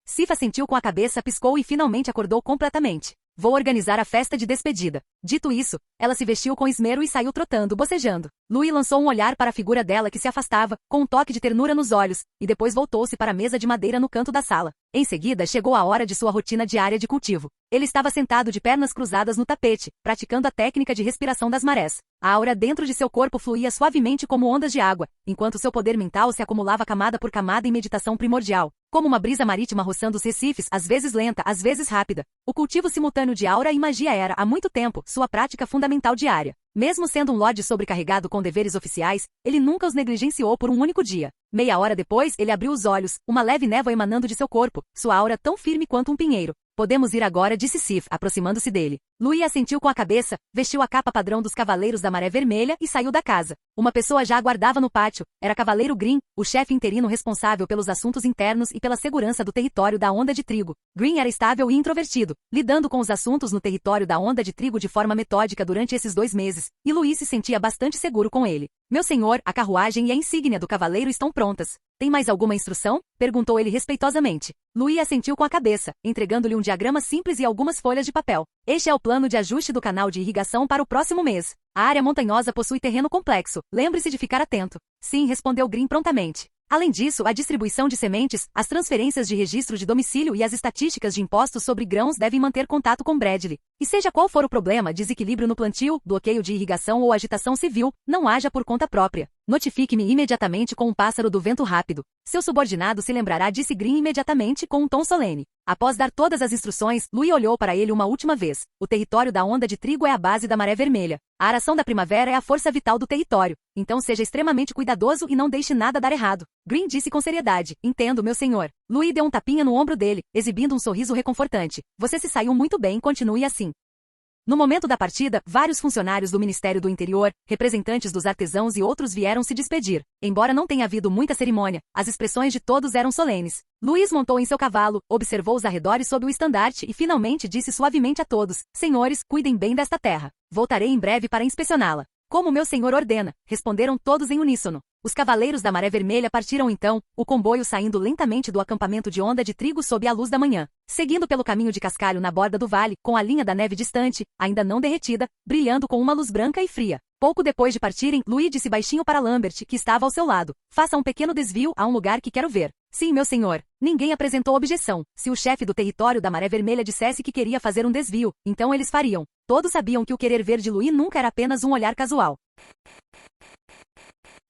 Sif assentiu com a cabeça, piscou e finalmente acordou completamente. Vou organizar a festa de despedida. Dito isso, ela se vestiu com esmero e saiu trotando, bocejando. Louis lançou um olhar para a figura dela que se afastava, com um toque de ternura nos olhos, e depois voltou-se para a mesa de madeira no canto da sala. Em seguida, chegou a hora de sua rotina diária de cultivo. Ele estava sentado de pernas cruzadas no tapete, praticando a técnica de respiração das marés. A aura dentro de seu corpo fluía suavemente como ondas de água, enquanto seu poder mental se acumulava camada por camada em meditação primordial, como uma brisa marítima roçando os recifes, às vezes lenta, às vezes rápida. O cultivo simultâneo de aura e magia era, há muito tempo, sua prática fundamental diária. Mesmo sendo um lorde sobrecarregado com deveres oficiais, ele nunca os negligenciou por um único dia. Meia hora depois, ele abriu os olhos, uma leve névoa emanando de seu corpo, sua aura tão firme quanto um pinheiro. Podemos ir agora, disse Sif, aproximando-se dele. Louis assentiu com a cabeça, vestiu a capa padrão dos Cavaleiros da Maré Vermelha e saiu da casa. Uma pessoa já aguardava no pátio. Era Cavaleiro Green, o chefe interino responsável pelos assuntos internos e pela segurança do território da Onda de Trigo. Green era estável e introvertido, lidando com os assuntos no território da Onda de Trigo de forma metódica durante esses 2 meses, e Louis se sentia bastante seguro com ele. Meu senhor, a carruagem e a insígnia do cavaleiro estão prontas. Tem mais alguma instrução? Perguntou ele respeitosamente. Louis assentiu com a cabeça, entregando-lhe um diagrama simples e algumas folhas de papel. Este é o plano de ajuste do canal de irrigação para o próximo mês. A área montanhosa possui terreno complexo. Lembre-se de ficar atento. Sim, respondeu Green prontamente. Além disso, a distribuição de sementes, as transferências de registro de domicílio e as estatísticas de impostos sobre grãos devem manter contato com Bradley. E seja qual for o problema, desequilíbrio no plantio, bloqueio de irrigação ou agitação civil, não haja por conta própria. Notifique-me imediatamente com um pássaro do vento rápido. Seu subordinado se lembrará, disse Green imediatamente com um tom solene. Após dar todas as instruções, Louis olhou para ele uma última vez. O território da Onda de Trigo é a base da Maré Vermelha. A aração da primavera é a força vital do território. Então seja extremamente cuidadoso e não deixe nada dar errado. Green disse com seriedade. Entendo, meu senhor. Louis deu um tapinha no ombro dele, exibindo um sorriso reconfortante. Você se saiu muito bem, continue assim. No momento da partida, vários funcionários do Ministério do Interior, representantes dos artesãos e outros vieram se despedir. Embora não tenha havido muita cerimônia, as expressões de todos eram solenes. Louis montou em seu cavalo, observou os arredores sob o estandarte e finalmente disse suavemente a todos: Senhores, cuidem bem desta terra. Voltarei em breve para inspecioná-la. Como meu senhor ordena, responderam todos em uníssono. Os Cavaleiros da Maré Vermelha partiram então, o comboio saindo lentamente do acampamento de Onda de Trigo sob a luz da manhã, seguindo pelo caminho de cascalho na borda do vale, com a linha da neve distante, ainda não derretida, brilhando com uma luz branca e fria. Pouco depois de partirem, Louis disse baixinho para Lambert, que estava ao seu lado: Faça um pequeno desvio a um lugar que quero ver. Sim, meu senhor. Ninguém apresentou objeção. Se o chefe do território da Maré Vermelha dissesse que queria fazer um desvio, então eles fariam. Todos sabiam que o querer ver de Louis nunca era apenas um olhar casual.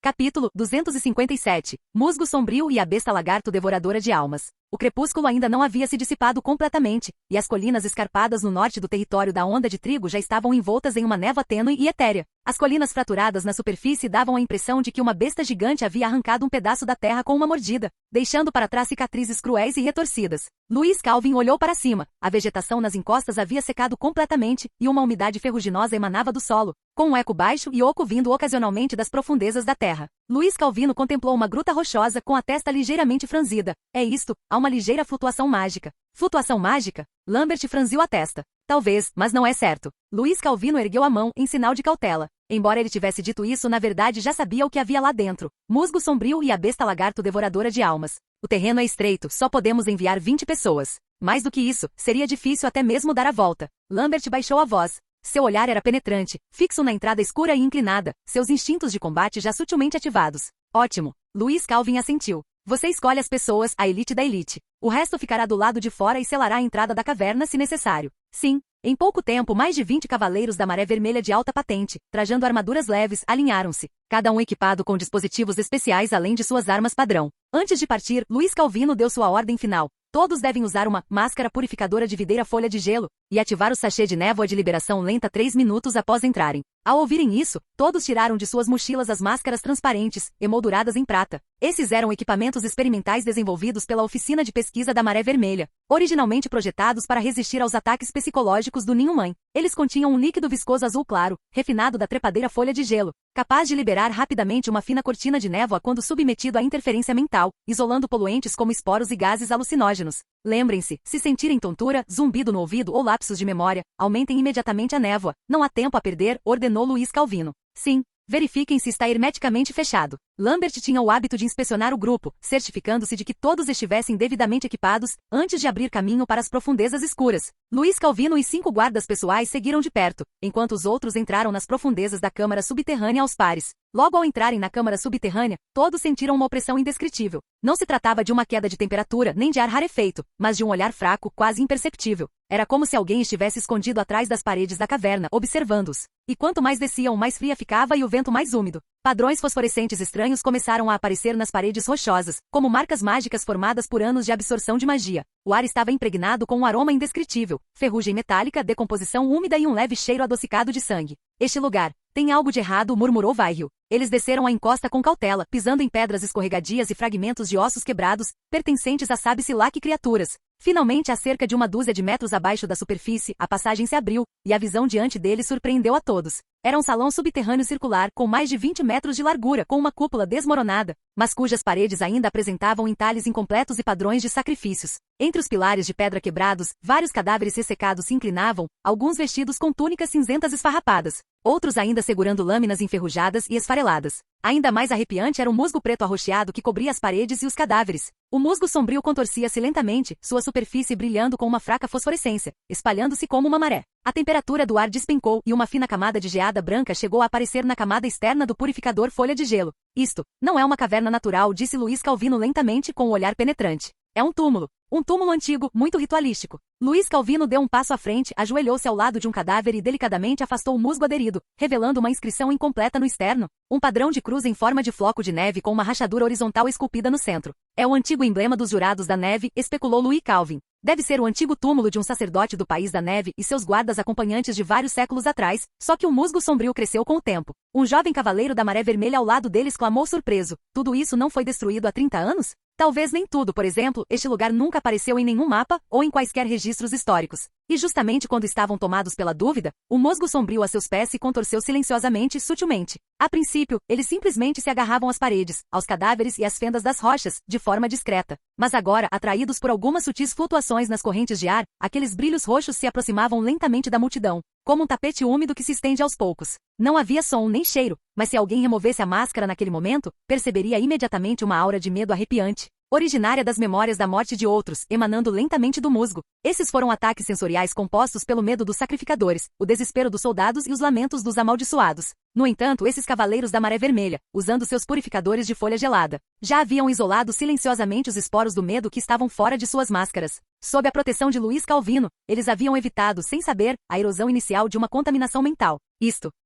Capítulo 257. Musgo sombrio e a besta lagarto devoradora de almas. O crepúsculo ainda não havia se dissipado completamente, e as colinas escarpadas no norte do território da Onda de Trigo já estavam envoltas em uma névoa tênue e etérea. As colinas fraturadas na superfície davam a impressão de que uma besta gigante havia arrancado um pedaço da terra com uma mordida, deixando para trás cicatrizes cruéis e retorcidas. Louis Calvin olhou para cima. A vegetação nas encostas havia secado completamente, e uma umidade ferruginosa emanava do solo, com um eco baixo e oco vindo ocasionalmente das profundezas da terra. Louis Calvino contemplou uma gruta rochosa com a testa ligeiramente franzida. É isto, há uma ligeira flutuação mágica. Flutuação mágica? Lambert franziu a testa. Talvez, mas não é certo. Louis Calvino ergueu a mão, em sinal de cautela. Embora ele tivesse dito isso, na verdade já sabia o que havia lá dentro. Musgo sombrio e a besta lagarto devoradora de almas. O terreno é estreito, só podemos enviar 20 pessoas. Mais do que isso, seria difícil até mesmo dar a volta. Lambert baixou a voz. Seu olhar era penetrante, fixo na entrada escura e inclinada, seus instintos de combate já sutilmente ativados. Ótimo. Louis Calvin assentiu. Você escolhe as pessoas, a elite da elite. O resto ficará do lado de fora e selará a entrada da caverna se necessário. Sim. Em pouco tempo, mais de 20 cavaleiros da Maré Vermelha de alta patente, trajando armaduras leves, alinharam-se, cada um equipado com dispositivos especiais além de suas armas padrão. Antes de partir, Louis Calvino deu sua ordem final. Todos devem usar uma máscara purificadora de videira folha de gelo e ativar o sachê de névoa de liberação lenta 3 minutos após entrarem. Ao ouvirem isso, todos tiraram de suas mochilas as máscaras transparentes, emolduradas em prata. Esses eram equipamentos experimentais desenvolvidos pela Oficina de Pesquisa da Maré Vermelha, originalmente projetados para resistir aos ataques psicológicos do Ninho-Mãe. Eles continham um líquido viscoso azul claro, refinado da trepadeira folha de gelo, capaz de liberar rapidamente uma fina cortina de névoa quando submetido à interferência mental, isolando poluentes como esporos e gases alucinógenos. Lembrem-se, se sentirem tontura, zumbido no ouvido ou lapsos de memória, aumentem imediatamente a névoa. Não há tempo a perder, ordenou Louis Calvino. Sim. Verifiquem se está hermeticamente fechado. Lambert tinha o hábito de inspecionar o grupo, certificando-se de que todos estivessem devidamente equipados, antes de abrir caminho para as profundezas escuras. Louis Calvino e 5 guardas pessoais seguiram de perto, enquanto os outros entraram nas profundezas da câmara subterrânea aos pares. Logo ao entrarem na câmara subterrânea, todos sentiram uma opressão indescritível. Não se tratava de uma queda de temperatura nem de ar rarefeito, mas de um olhar fraco, quase imperceptível. Era como se alguém estivesse escondido atrás das paredes da caverna, observando-os. E quanto mais desciam, mais fria ficava e o vento mais úmido. Padrões fosforescentes estranhos começaram a aparecer nas paredes rochosas, como marcas mágicas formadas por anos de absorção de magia. O ar estava impregnado com um aroma indescritível, ferrugem metálica, decomposição úmida e um leve cheiro adocicado de sangue. Este lugar tem algo de errado, murmurou Vairil. Eles desceram a encosta com cautela, pisando em pedras escorregadias e fragmentos de ossos quebrados, pertencentes a sabe-se lá que criaturas. Finalmente, a cerca de 12 metros abaixo da superfície, a passagem se abriu, e a visão diante deles surpreendeu a todos. Era um salão subterrâneo circular, com mais de 20 metros de largura, com uma cúpula desmoronada, mas cujas paredes ainda apresentavam entalhes incompletos e padrões de sacrifícios. Entre os pilares de pedra quebrados, vários cadáveres ressecados se inclinavam, alguns vestidos com túnicas cinzentas esfarrapadas, outros ainda segurando lâminas enferrujadas e esfareladas. Ainda mais arrepiante era o musgo preto arroxeado que cobria as paredes e os cadáveres. O musgo sombrio contorcia-se lentamente, sua superfície brilhando com uma fraca fosforescência, espalhando-se como uma maré. A temperatura do ar despencou e uma fina camada de geada branca chegou a aparecer na camada externa do purificador folha de gelo. Isto não é uma caverna natural, disse Luiz Calvino lentamente com um olhar penetrante. É um túmulo. Um túmulo antigo, muito ritualístico. Luiz Calvino deu um passo à frente, ajoelhou-se ao lado de um cadáver e delicadamente afastou o musgo aderido, revelando uma inscrição incompleta no externo. Um padrão de cruz em forma de floco de neve com uma rachadura horizontal esculpida no centro. É o antigo emblema dos Jurados da Neve, especulou Louis Calvin. Deve ser o antigo túmulo de um sacerdote do País da Neve e seus guardas acompanhantes de vários séculos atrás, só que o musgo sombrio cresceu com o tempo. Um jovem cavaleiro da Maré Vermelha ao lado dele exclamou surpreso. Tudo isso não foi destruído há 30 anos? Talvez nem tudo, por exemplo, este lugar nunca apareceu em nenhum mapa ou em quaisquer registros históricos. E justamente quando estavam tomados pela dúvida, o musgo sombrio a seus pés se contorceu silenciosamente e sutilmente. A princípio, eles simplesmente se agarravam às paredes, aos cadáveres e às fendas das rochas, de forma discreta. Mas agora, atraídos por algumas sutis flutuações nas correntes de ar, aqueles brilhos roxos se aproximavam lentamente da multidão, como um tapete úmido que se estende aos poucos. Não havia som nem cheiro, mas se alguém removesse a máscara naquele momento, perceberia imediatamente uma aura de medo arrepiante, originária das memórias da morte de outros, emanando lentamente do musgo. Esses foram ataques sensoriais compostos pelo medo dos sacrificadores, o desespero dos soldados e os lamentos dos amaldiçoados. No entanto, esses cavaleiros da Maré Vermelha, usando seus purificadores de folha gelada, já haviam isolado silenciosamente os esporos do medo que estavam fora de suas máscaras. Sob a proteção de Luiz Calvino, eles haviam evitado, sem saber, a erosão inicial de uma contaminação mental.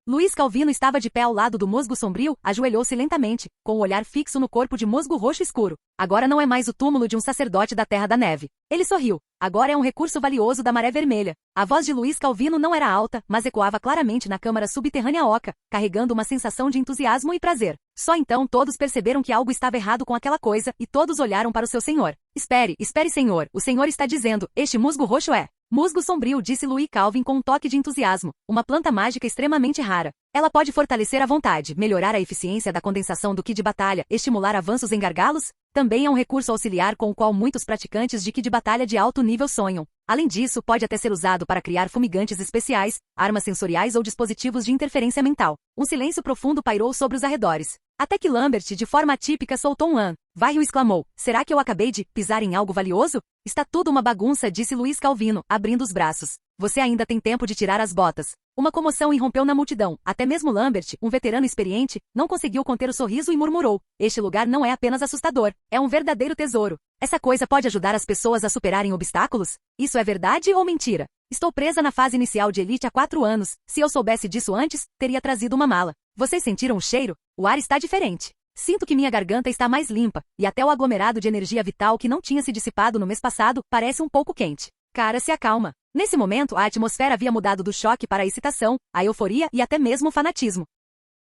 Luiz Calvino estava de pé ao lado do musgo sombrio, ajoelhou-se lentamente, com o olhar fixo no corpo de musgo roxo escuro. Agora não é mais o túmulo de um sacerdote da Terra da Neve. Ele sorriu. Agora é um recurso valioso da Maré Vermelha. A voz de Luiz Calvino não era alta, mas ecoava claramente na câmara subterrânea oca, carregando uma sensação de entusiasmo e prazer. Só então todos perceberam que algo estava errado com aquela coisa, e todos olharam para o seu senhor. Espere, senhor, o senhor está dizendo, este musgo roxo é... Musgo sombrio, disse Louis Calvin com um toque de entusiasmo, uma planta mágica extremamente rara. Ela pode fortalecer a vontade, melhorar a eficiência da condensação do ki de batalha, estimular avanços em gargalos. Também é um recurso auxiliar com o qual muitos praticantes de ki de batalha de alto nível sonham. Além disso, pode até ser usado para criar fumigantes especiais, armas sensoriais ou dispositivos de interferência mental. Um silêncio profundo pairou sobre os arredores. Até que Lambert, de forma atípica, soltou um Vai, exclamou. Será que eu acabei de pisar em algo valioso? Está tudo uma bagunça, disse Luiz Calvino, abrindo os braços. Você ainda tem tempo de tirar as botas. Uma comoção irrompeu na multidão. Até mesmo Lambert, um veterano experiente, não conseguiu conter o sorriso e murmurou. Este lugar não é apenas assustador, é um verdadeiro tesouro. Essa coisa pode ajudar as pessoas a superarem obstáculos? Isso é verdade ou mentira? Estou presa na fase inicial de elite há 4 anos. Se eu soubesse disso antes, teria trazido uma mala. Vocês sentiram o cheiro? O ar está diferente. Sinto que minha garganta está mais limpa, e até o aglomerado de energia vital que não tinha se dissipado no mês passado parece um pouco quente. Cara, se acalma. Nesse momento, a atmosfera havia mudado do choque para a excitação, a euforia e até mesmo o fanatismo.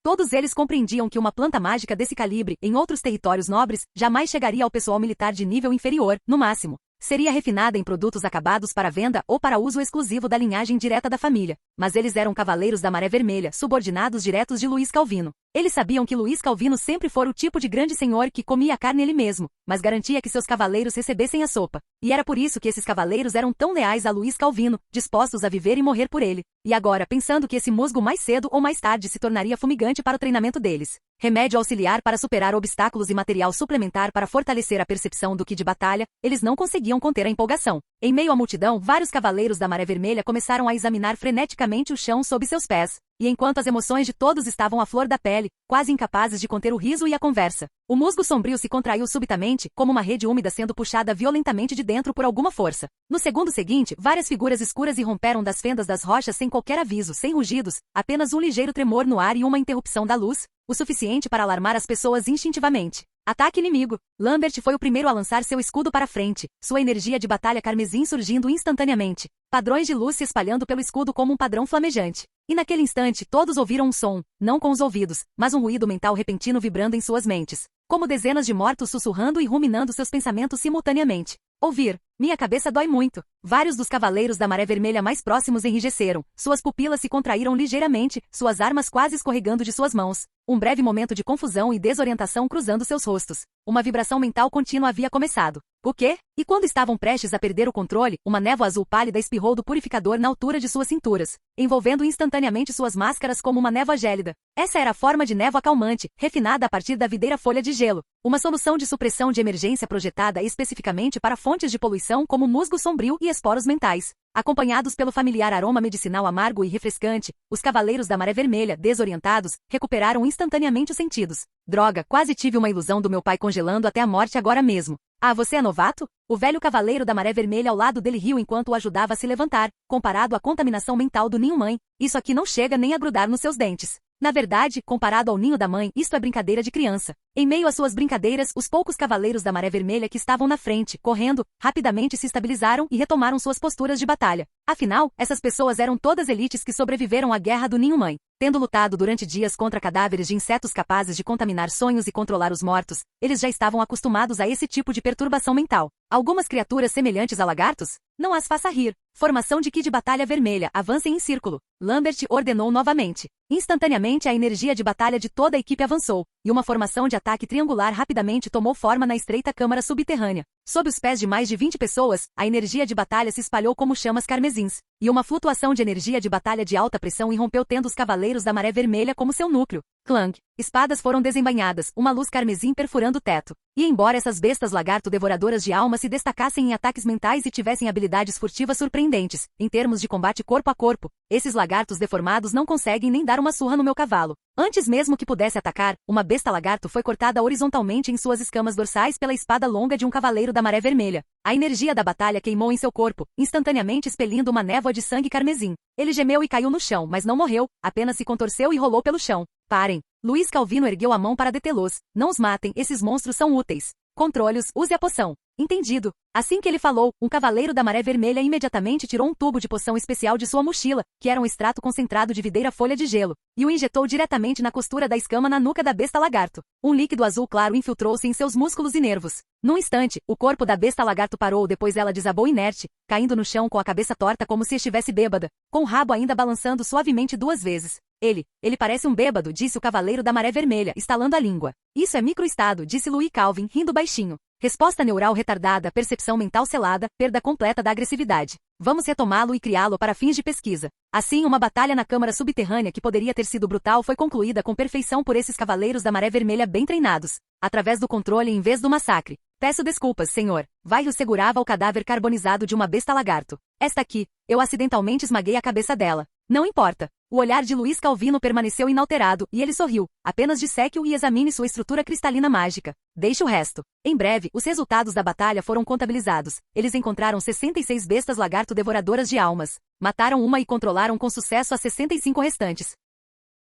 Todos eles compreendiam que uma planta mágica desse calibre, em outros territórios nobres, jamais chegaria ao pessoal militar de nível inferior, no máximo. Seria refinada em produtos acabados para venda ou para uso exclusivo da linhagem direta da família. Mas eles eram cavaleiros da Maré Vermelha, subordinados diretos de Luiz Calvino. Eles sabiam que Luiz Calvino sempre fora o tipo de grande senhor que comia a carne ele mesmo, mas garantia que seus cavaleiros recebessem a sopa. E era por isso que esses cavaleiros eram tão leais a Luiz Calvino, dispostos a viver e morrer por ele. E agora, pensando que esse musgo mais cedo ou mais tarde se tornaria fumigante para o treinamento deles. Remédio auxiliar para superar obstáculos e material suplementar para fortalecer a percepção do ki de batalha, eles não conseguiam conter a empolgação. Em meio à multidão, vários cavaleiros da Maré Vermelha começaram a examinar freneticamente o chão sob seus pés. E enquanto as emoções de todos estavam à flor da pele, quase incapazes de conter o riso e a conversa, o musgo sombrio se contraiu subitamente, como uma rede úmida sendo puxada violentamente de dentro por alguma força. No segundo seguinte, várias figuras escuras irromperam das fendas das rochas sem qualquer aviso, sem rugidos, apenas um ligeiro tremor no ar e uma interrupção da luz, o suficiente para alarmar as pessoas instintivamente. Ataque inimigo. Lambert foi o primeiro a lançar seu escudo para frente, sua energia de batalha carmesim surgindo instantaneamente. Padrões de luz se espalhando pelo escudo como um padrão flamejante. E naquele instante todos ouviram um som, não com os ouvidos, mas um ruído mental repentino vibrando em suas mentes, como dezenas de mortos sussurrando e ruminando seus pensamentos simultaneamente. Ouvir. Minha cabeça dói muito. Vários dos cavaleiros da Maré Vermelha mais próximos enrijeceram, suas pupilas se contraíram ligeiramente, suas armas quase escorregando de suas mãos. Um breve momento de confusão e desorientação cruzando seus rostos. Uma vibração mental contínua havia começado. O quê? E quando estavam prestes a perder o controle, uma névoa azul pálida espirrou do purificador na altura de suas cinturas, envolvendo instantaneamente suas máscaras como uma névoa gélida. Essa era a forma de névoa calmante, refinada a partir da videira folha de gelo. Uma solução de supressão de emergência projetada especificamente para fontes de poluição como musgo sombrio e esporos mentais. Acompanhados pelo familiar aroma medicinal amargo e refrescante, os cavaleiros da Maré Vermelha, desorientados, recuperaram instantaneamente os sentidos. Droga, quase tive uma ilusão do meu pai congelando até a morte agora mesmo. Ah, você é novato? O velho cavaleiro da Maré Vermelha ao lado dele riu enquanto o ajudava a se levantar, comparado à contaminação mental do ninho mãe. Isso aqui não chega nem a grudar nos seus dentes. Na verdade, comparado ao ninho da mãe, isto é brincadeira de criança. Em meio às suas brincadeiras, os poucos cavaleiros da Maré Vermelha que estavam na frente, correndo, rapidamente se estabilizaram e retomaram suas posturas de batalha. Afinal, essas pessoas eram todas elites que sobreviveram à Guerra do Ninho Mãe. Tendo lutado durante dias contra cadáveres de insetos capazes de contaminar sonhos e controlar os mortos, eles já estavam acostumados a esse tipo de perturbação mental. Algumas criaturas semelhantes a lagartos? Não as faça rir. Formação de Ki de batalha vermelha, avancem em círculo. Lambert ordenou novamente. Instantaneamente a energia de batalha de toda a equipe avançou, e uma formação de ataque triangular rapidamente tomou forma na estreita câmara subterrânea. Sob os pés de mais de 20 pessoas, a energia de batalha se espalhou como chamas carmesins, e uma flutuação de energia de batalha de alta pressão irrompeu tendo os cavaleiros da Maré Vermelha como seu núcleo. Clang. Espadas foram desembainhadas, uma luz carmesim perfurando o teto. E embora essas bestas lagarto devoradoras de alma se destacassem em ataques mentais e tivessem habilidades furtivas surpreendentes, em termos de combate corpo a corpo, esses lagartos deformados não conseguem nem dar uma surra no meu cavalo. Antes mesmo que pudesse atacar, uma besta lagarto foi cortada horizontalmente em suas escamas dorsais pela espada longa de um cavaleiro da Maré Vermelha. A energia da batalha queimou em seu corpo, instantaneamente expelindo uma névoa de sangue carmesim. Ele gemeu e caiu no chão, mas não morreu, apenas se contorceu e rolou pelo chão. Parem. Luiz Calvino ergueu a mão para detê-los. Não os matem, esses monstros são úteis. Controle-os, use a poção. Entendido. Assim que ele falou, um cavaleiro da Maré Vermelha imediatamente tirou um tubo de poção especial de sua mochila, que era um extrato concentrado de videira folha de gelo, e o injetou diretamente na costura da escama na nuca da besta lagarto. Um líquido azul claro infiltrou-se em seus músculos e nervos. Num instante, o corpo da besta lagarto parou, depois ela desabou inerte, caindo no chão com a cabeça torta como se estivesse bêbada, com o rabo ainda balançando suavemente 2 vezes. Ele parece um bêbado, disse o cavaleiro da Maré Vermelha, estalando a língua. Isso é microestado, disse Louis Calvin, rindo baixinho. Resposta neural retardada, percepção mental selada, perda completa da agressividade. Vamos retomá-lo e criá-lo para fins de pesquisa. Assim, uma batalha na câmara subterrânea que poderia ter sido brutal foi concluída com perfeição por esses cavaleiros da Maré Vermelha bem treinados, através do controle em vez do massacre. Peço desculpas, senhor. Vaio segurava o cadáver carbonizado de uma besta lagarto. Esta aqui, eu acidentalmente esmaguei a cabeça dela. Não importa. O olhar de Luiz Calvino permaneceu inalterado, e ele sorriu. Apenas disseque-o e examine sua estrutura cristalina mágica. Deixe o resto. Em breve, os resultados da batalha foram contabilizados. Eles encontraram 66 bestas lagarto devoradoras de almas. Mataram uma e controlaram com sucesso as 65 restantes.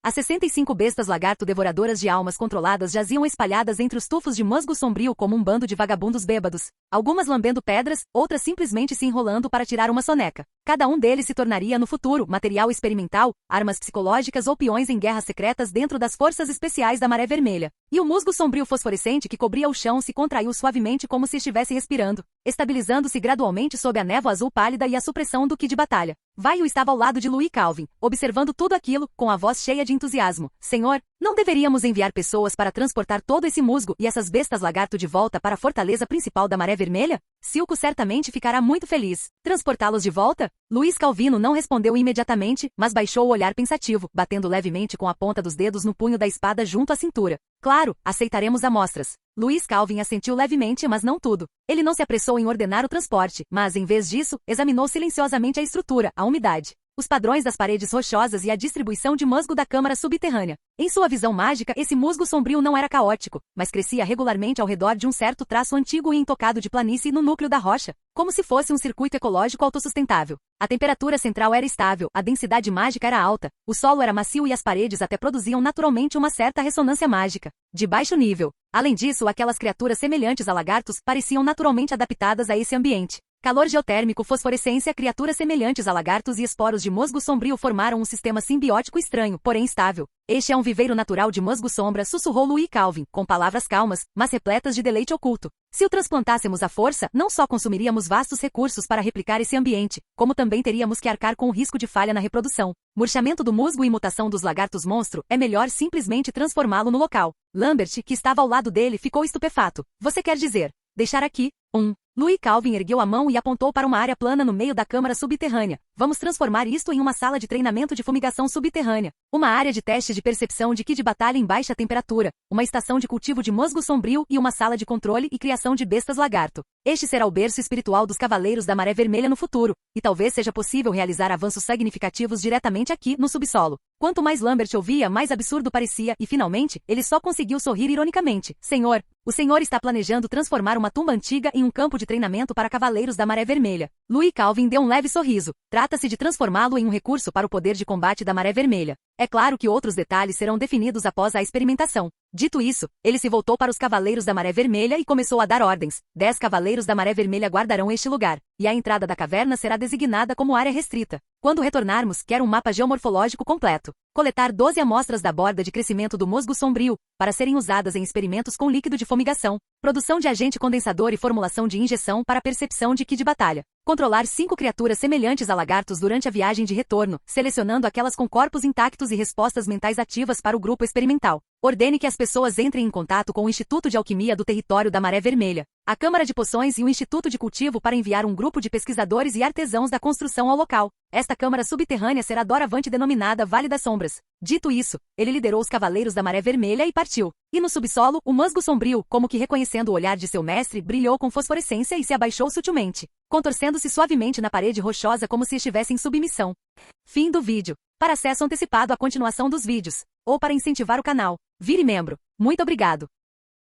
As 65 bestas lagarto devoradoras de almas controladas jaziam espalhadas entre os tufos de musgo sombrio como um bando de vagabundos bêbados, algumas lambendo pedras, outras simplesmente se enrolando para tirar uma soneca. Cada um deles se tornaria no futuro material experimental, armas psicológicas ou peões em guerras secretas dentro das forças especiais da Maré Vermelha. E o musgo sombrio fosforescente que cobria o chão se contraiu suavemente como se estivesse respirando, estabilizando-se gradualmente sob a névoa azul pálida e a supressão do Ki de batalha. Vaio estava ao lado de Louis Calvin, observando tudo aquilo, com a voz cheia de entusiasmo. Senhor, não deveríamos enviar pessoas para transportar todo esse musgo e essas bestas lagarto de volta para a fortaleza principal da Maré Vermelha? Silco certamente ficará muito feliz. Transportá-los de volta? Luiz Calvino não respondeu imediatamente, mas baixou o olhar pensativo, batendo levemente com a ponta dos dedos no punho da espada junto à cintura. Claro, aceitaremos amostras. Luiz Calvin assentiu levemente, mas não tudo. Ele não se apressou em ordenar o transporte, mas, em vez disso, examinou silenciosamente a estrutura, a umidade, os padrões das paredes rochosas e a distribuição de musgo da câmara subterrânea. Em sua visão mágica, esse musgo sombrio não era caótico, mas crescia regularmente ao redor de um certo traço antigo e intocado de planície no núcleo da rocha, como se fosse um circuito ecológico autossustentável. A temperatura central era estável, a densidade mágica era alta, o solo era macio e as paredes até produziam naturalmente uma certa ressonância mágica, de baixo nível. Além disso, aquelas criaturas semelhantes a lagartos pareciam naturalmente adaptadas a esse ambiente. Calor geotérmico, fosforescência, criaturas semelhantes a lagartos e esporos de musgo sombrio formaram um sistema simbiótico estranho, porém estável. Este é um viveiro natural de musgo-sombra, sussurrou Louis Calvin, com palavras calmas, mas repletas de deleite oculto. Se o transplantássemos à força, não só consumiríamos vastos recursos para replicar esse ambiente, como também teríamos que arcar com o risco de falha na reprodução. Murchamento do musgo e mutação dos lagartos-monstro, é melhor simplesmente transformá-lo no local. Lambert, que estava ao lado dele, ficou estupefato. Você quer dizer, deixar aqui? Louis Calvin ergueu a mão e apontou para uma área plana no meio da câmara subterrânea. Vamos transformar isto em uma sala de treinamento de fumigação subterrânea. Uma área de teste de percepção de ki de batalha em baixa temperatura. Uma estação de cultivo de musgo sombrio e uma sala de controle e criação de bestas lagarto. Este será o berço espiritual dos Cavaleiros da Maré Vermelha no futuro. E talvez seja possível realizar avanços significativos diretamente aqui, no subsolo. Quanto mais Lambert ouvia, mais absurdo parecia e, finalmente, ele só conseguiu sorrir ironicamente. Senhor, o senhor está planejando transformar uma tumba antiga em um campo de treinamento para Cavaleiros da Maré Vermelha. Louis Calvin deu um leve sorriso. Trata-se de transformá-lo em um recurso para o poder de combate da Maré Vermelha. É claro que outros detalhes serão definidos após a experimentação. Dito isso, ele se voltou para os Cavaleiros da Maré Vermelha e começou a dar ordens. 10 Cavaleiros da Maré Vermelha guardarão este lugar, e a entrada da caverna será designada como área restrita. Quando retornarmos, quero um mapa geomorfológico completo. Coletar 12 amostras da borda de crescimento do musgo sombrio, para serem usadas em experimentos com líquido de fumigação. Produção de agente condensador e formulação de injeção para percepção de ki de batalha. Controlar 5 criaturas semelhantes a lagartos durante a viagem de retorno, selecionando aquelas com corpos intactos e respostas mentais ativas para o grupo experimental. Ordene que as pessoas entrem em contato com o Instituto de Alquimia do Território da Maré Vermelha, a Câmara de Poções e o Instituto de Cultivo para enviar um grupo de pesquisadores e artesãos da construção ao local. Esta câmara subterrânea será doravante denominada Vale das Sombras. Dito isso, ele liderou os Cavaleiros da Maré Vermelha e partiu. E no subsolo, o musgo sombrio, como que reconhecendo o olhar de seu mestre, brilhou com fosforescência e se abaixou sutilmente, contorcendo-se suavemente na parede rochosa como se estivesse em submissão. Fim do vídeo. Para acesso antecipado à continuação dos vídeos, ou para incentivar o canal, vire membro. Muito obrigado.